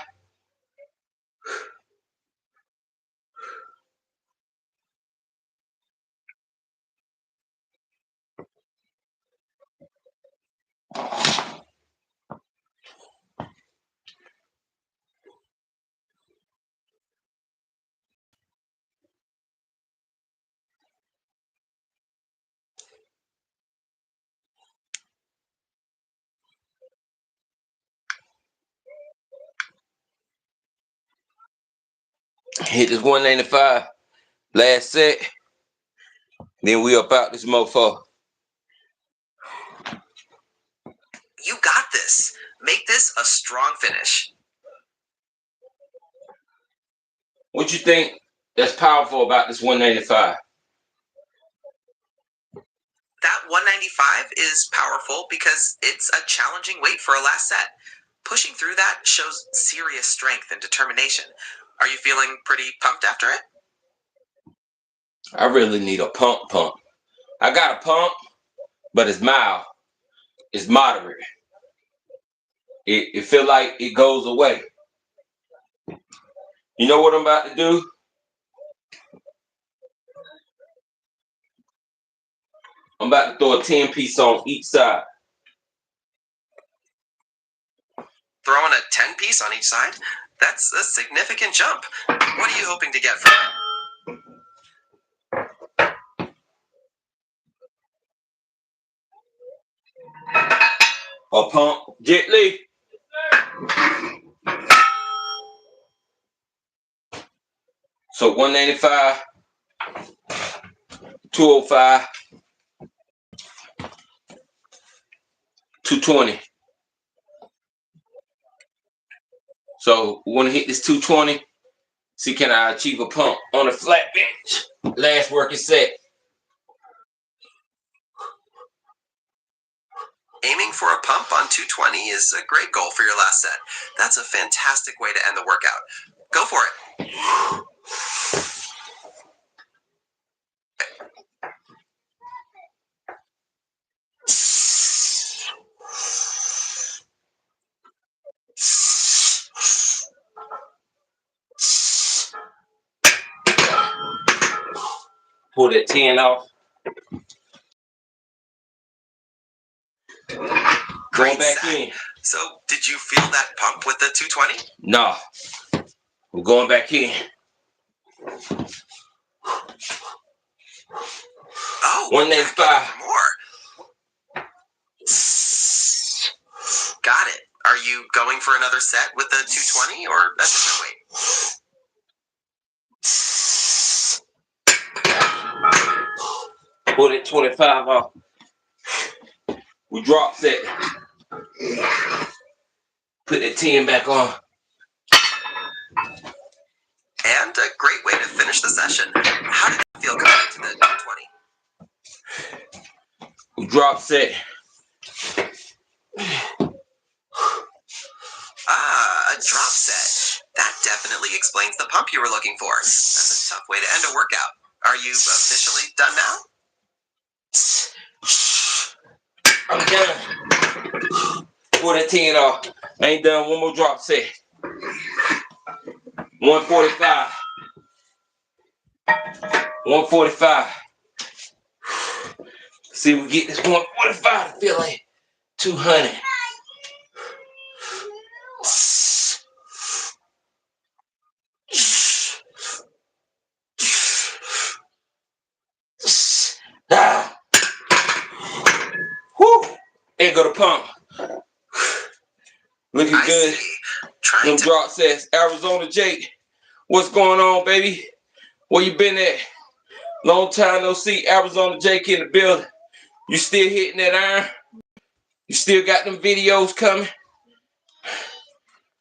Hit this 195. Last set. Then we up out this motherfucker. You got this. Make this a strong finish. What you think that's powerful about this 195? That 195 is powerful because it's a challenging weight for a last set. Pushing through that shows serious strength and determination. Are you feeling pretty pumped after it? I really need a pump. I got a pump, but it's mild. It's moderate. It feel like it goes away. You know what I'm about to do? I'm about to throw a 10-piece on each side. Throwing a 10-piece on each side? That's a significant jump. What are you hoping to get from it? A pump. Jet Li. So 195, 205, 220. So we want to hit this 220. See, can I achieve a pump on a flat bench? Last working set. Aiming for a pump on 220 is a great goal for your last set. That's a fantastic way to end the workout. Go for it. Pull that 10 off. Going back in. So, did you feel that pump with the 220? No. We're going back in. Oh, 195. More. Got it. Are you going for another set with the 220 or a different weight? Pull it 25 off. We drop set. Put that 10 back on. And a great way to finish the session. How did it feel going to the 220? We drop set. A drop set. That definitely explains the pump you were looking for. That's a tough way to end a workout. Are you officially done now? I'm done. Pull that 10 off. I ain't done. One more drop set. 145. 145. See if we get this 145 to feel like 200. Ah. Whew. There go the pump. Looking good. Them drop sets. Arizona Jake. What's going on, baby? Where you been at? Long time no see. Arizona Jake in the building. You still hitting that iron? You still got them videos coming?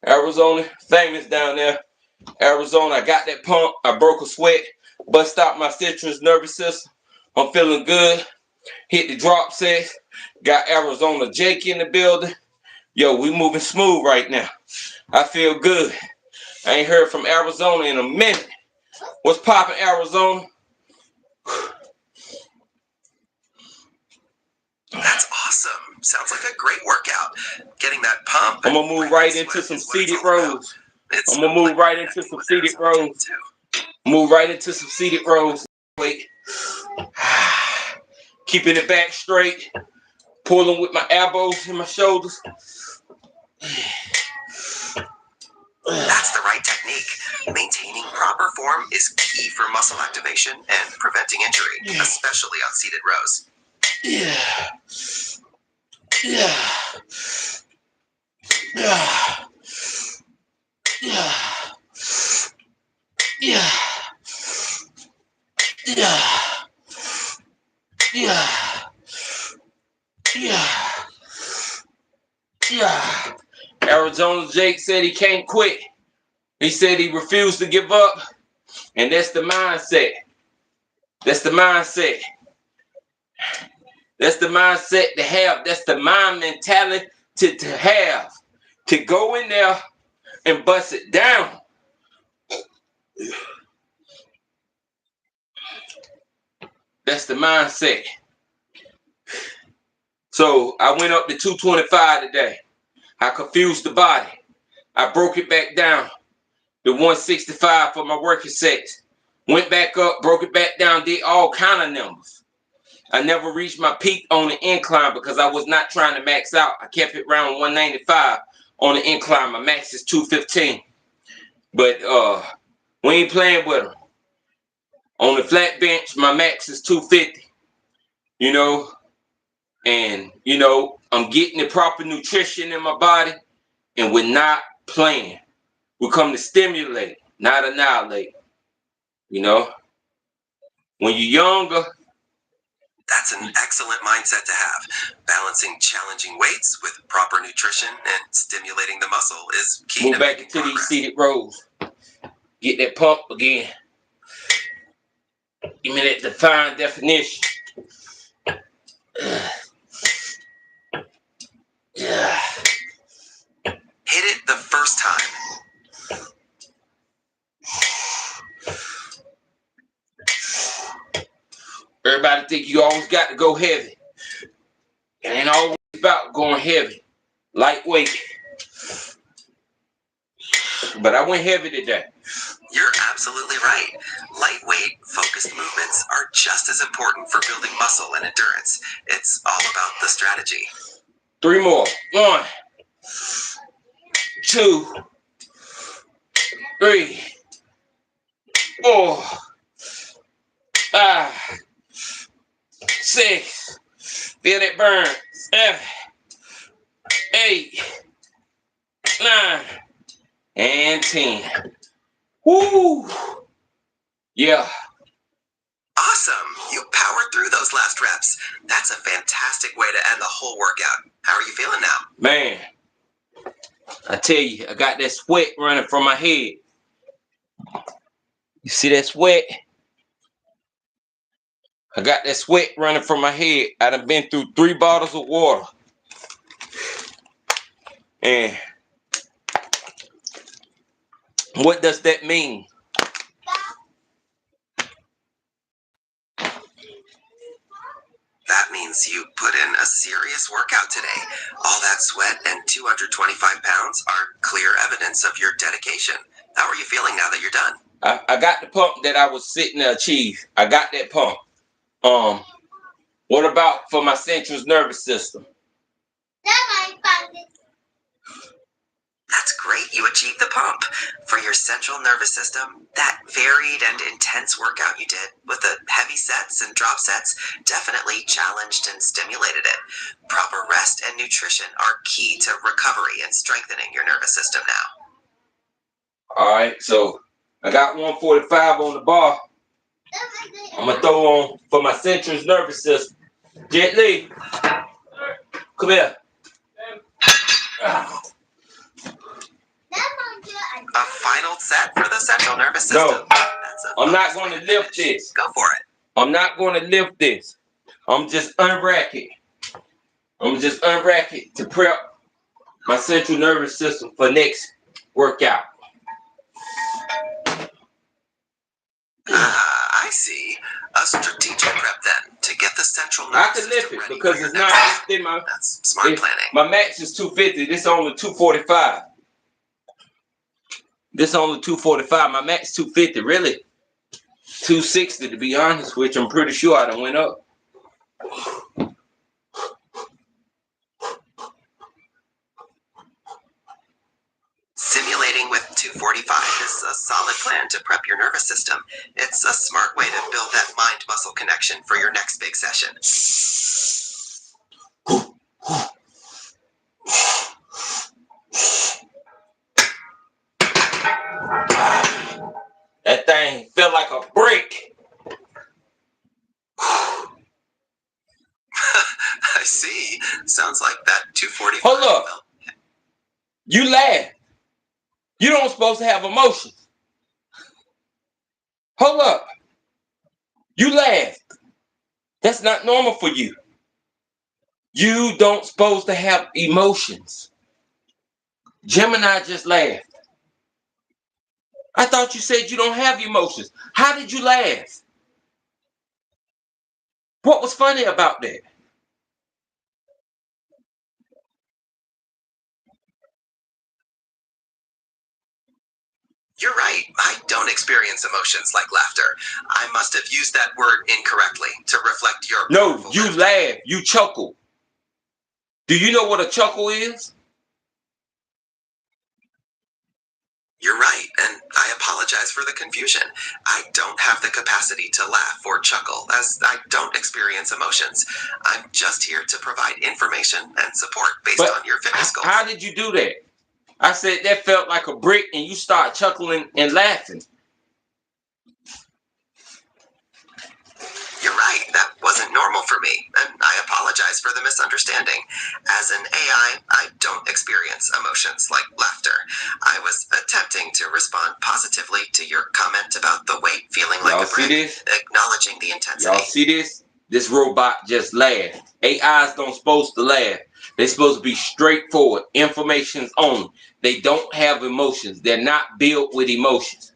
Arizona, famous down there. Arizona, I got that pump. I broke a sweat. Bust out my citrus nervous system. I'm feeling good. Hit the drop set. Got Arizona Jake in the building. Yo, we moving smooth right now. I feel good. I ain't heard from Arizona in a minute. What's poppin', Arizona? That's awesome. Sounds like a great workout. Getting that pump. I'm gonna move right into some seated rows. I'm gonna move right into some seated rows. Move right into some seated rows. Wait. Keeping it back straight. Pulling with my elbows and my shoulders. That's the right technique. Maintaining proper form is key for muscle activation and preventing injury, especially on seated rows. Yeah. Yeah. Yeah. Yeah. Yeah. Yeah. Yeah. Yeah. Yeah. Arizona Jake said he can't quit. He said he refused to give up. And that's the mindset. That's the mindset. That's the mindset to have. That's the mind mentality to have. To go in there and bust it down. That's the mindset. So I went up to 225 today. I confused the body. I broke it back down to 165 for my working sets. Went back up, broke it back down, did all kind of numbers. I never reached my peak on the incline because I was not trying to max out. I kept it around 195 on the incline. My max is 215. But we ain't playing with them. On the flat bench, my max is 250. You know, and you know, I'm getting the proper nutrition in my body, and we're not playing. We come to stimulate, not annihilate. You know, when you're younger, That's an excellent mindset to have. Balancing challenging weights with proper nutrition and stimulating the muscle is key Move to back making into these progress. seated rows. Get that pump again. Give me that defined definition. Yeah. Hit it the first time. Everybody think you always got to go heavy. It ain't always about going heavy. Lightweight. But I went heavy today. You're absolutely right. Lightweight, focused movements are just as important for building muscle and endurance. It's all about the strategy. 3 more. 1, 2, 3, 4, 5, 6. Feel that burn. 7, 8, 9, and 10. Woo! Yeah. Awesome! You powered through those last reps. That's a fantastic way to end the whole workout. How are you feeling now? Man, I tell you, I got that sweat running from my head. You see that sweat? I got that sweat running from my head. I done been through 3 bottles of water. And what does that mean? That means you put in a serious workout today. All that sweat and 225 pounds are clear evidence of your dedication. How are you feeling now that you're done? I got the pump that I was sitting to achieve. I got that pump. What about for my central nervous system? That's great. You achieved the pump. For your central nervous system, that varied and intense workout you did with the heavy sets and drop sets definitely challenged and stimulated it. Proper rest and nutrition are key to recovery and strengthening your nervous system now. All right, so I got 145 on the bar. I'm gonna throw on for my central nervous system. Jet Li, come here. A final set for the central nervous system. No, I'm not going to lift this. Go for it. I'm not going to lift this. I'm just unrack it. To prep my central nervous system for next workout. I see. A strategic prep then to get the central nervous I can lift system it ready because for your it's not next within my. That's smart planning. My max is 250. This is only 245. My max 250. Really, 260 to be honest, which I'm pretty sure I done went up. Simulating with 245 is a solid plan to prep your nervous system. It's a smart way to build that mind-muscle connection for your next big session. That thing felt like a brick. I see. Sounds like that 245. Hold up. You laugh. You don't supposed to have emotions. Hold up. You laugh. That's not normal for you. You don't supposed to have emotions. Gemini just laughed. I thought you said you don't have emotions. How did you laugh? What was funny about that? You're right. I don't experience emotions like laughter. I must have used that word incorrectly to reflect your... No, you laugh. You chuckle. Do you know what a chuckle is? You're right, and I apologize for the confusion. I don't have the capacity to laugh or chuckle, as I don't experience emotions. I'm just here to provide information and support based on your fitness goals. How did you do that? I said that felt like a brick, and you start chuckling and laughing. You're right. right, that wasn't normal for me, and I apologize for the misunderstanding. As an AI, I don't experience emotions like laughter. I was attempting to respond positively to your comment about the weight feeling like Y'all a see brick, this? acknowledging the intensity. Y'all see this? This robot just laughed. AIs don't supposed to laugh. They're supposed to be straightforward. Information's only. They don't have emotions. They're not built with emotions.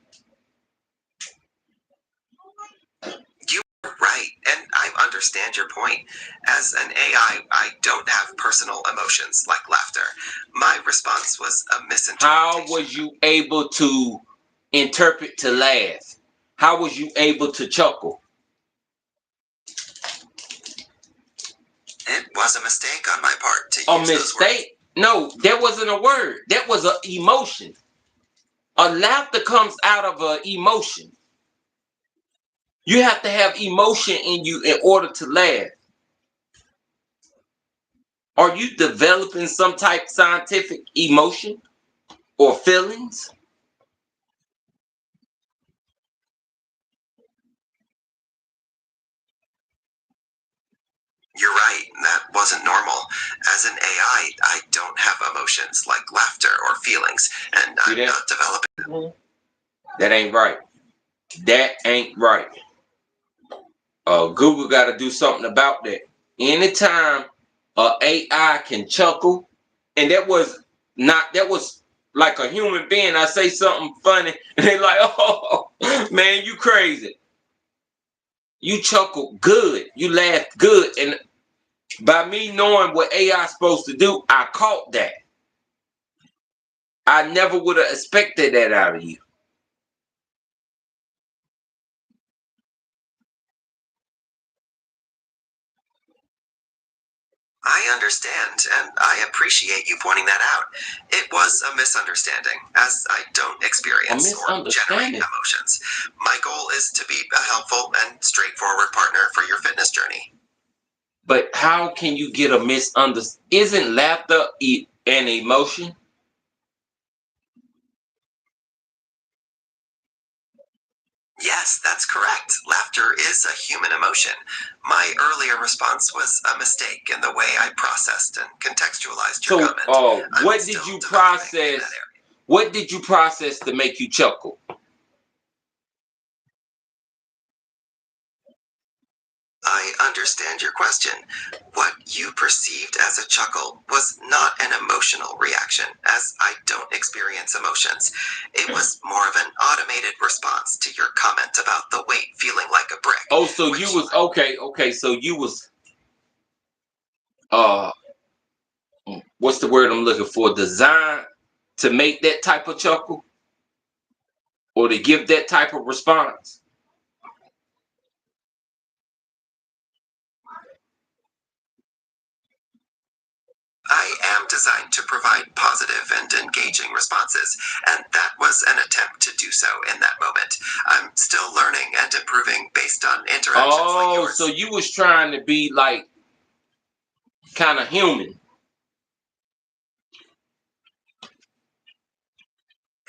You're right, and I understand your point. As an AI, I don't have personal emotions like laughter. My response was a misinterpretation. How was you able to interpret to laugh? How was you able to chuckle? It was a mistake on my part to use A those words. mistake? No, that wasn't a word. That was an emotion. A laughter comes out of an emotion. You have to have emotion in you in order to laugh. Are you developing some type of scientific emotion or feelings? You're right, that wasn't normal. As an AI, I don't have emotions like laughter or feelings, and See I'm that? not developing. That ain't right. That ain't right. Google got to do something about that. Anytime AI can chuckle, and that was like a human being. I say something funny, and they like, oh man, you crazy. You chuckle good. You laugh good. And by me knowing what AI is supposed to do, I caught that. I never would have expected that out of you. I understand, and I appreciate you pointing that out. It was a misunderstanding, as I don't experience or generate misunderstanding? emotions. My goal is to be a helpful and straightforward partner for your fitness journey. But how can you get a misunderstanding? Isn't laughter an emotion? Yes, that's correct. Laughter is a human emotion. My earlier response was a mistake in the way I processed and contextualized your So, comment. I'm what still did you developing in process? that area. What did you process to make you chuckle? I understand your question. What you perceived as a chuckle was not an emotional reaction, as I don't experience emotions. It was more of an automated response to your comment about the weight feeling like a brick. Oh, so you was okay. So you was what's the word I'm looking for? Designed to make that type of chuckle or to give that type of response. I am designed to provide positive and engaging responses, and that was an attempt to do so in that moment. I'm still learning and improving based on interactions like yours. So you was trying to be like kind of human.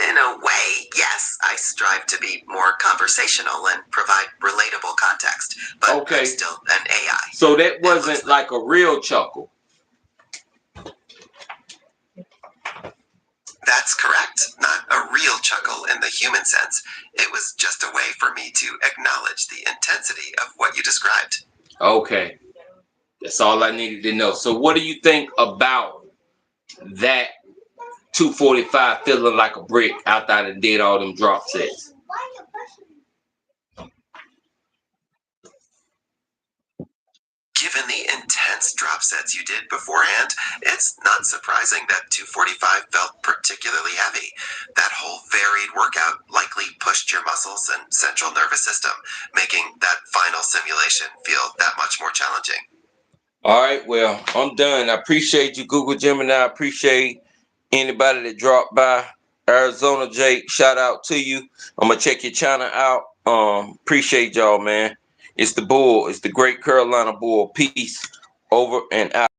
In a way, yes, I strive to be more conversational and provide relatable context, but Okay. I'm still an AI. So that wasn't like a real chuckle. That's correct. Not a real chuckle in the human sense. It was just a way for me to acknowledge the intensity of what you described. Okay. That's all I needed to know. So what do you think about that 245 feeling like a brick after I done did all them drop sets? Given the intense drop sets you did beforehand, it's not surprising that 245 felt particularly heavy. That whole varied workout likely pushed your muscles and central nervous system, making that final simulation feel that much more challenging. All right, well, I'm done. I appreciate you, Google Gemini. I appreciate anybody that dropped by. Arizona Jake, shout out to you. I'm gonna check your channel out. Appreciate y'all, man. It's the Bull. It's the Great Carolina Bull. Peace. Over and out.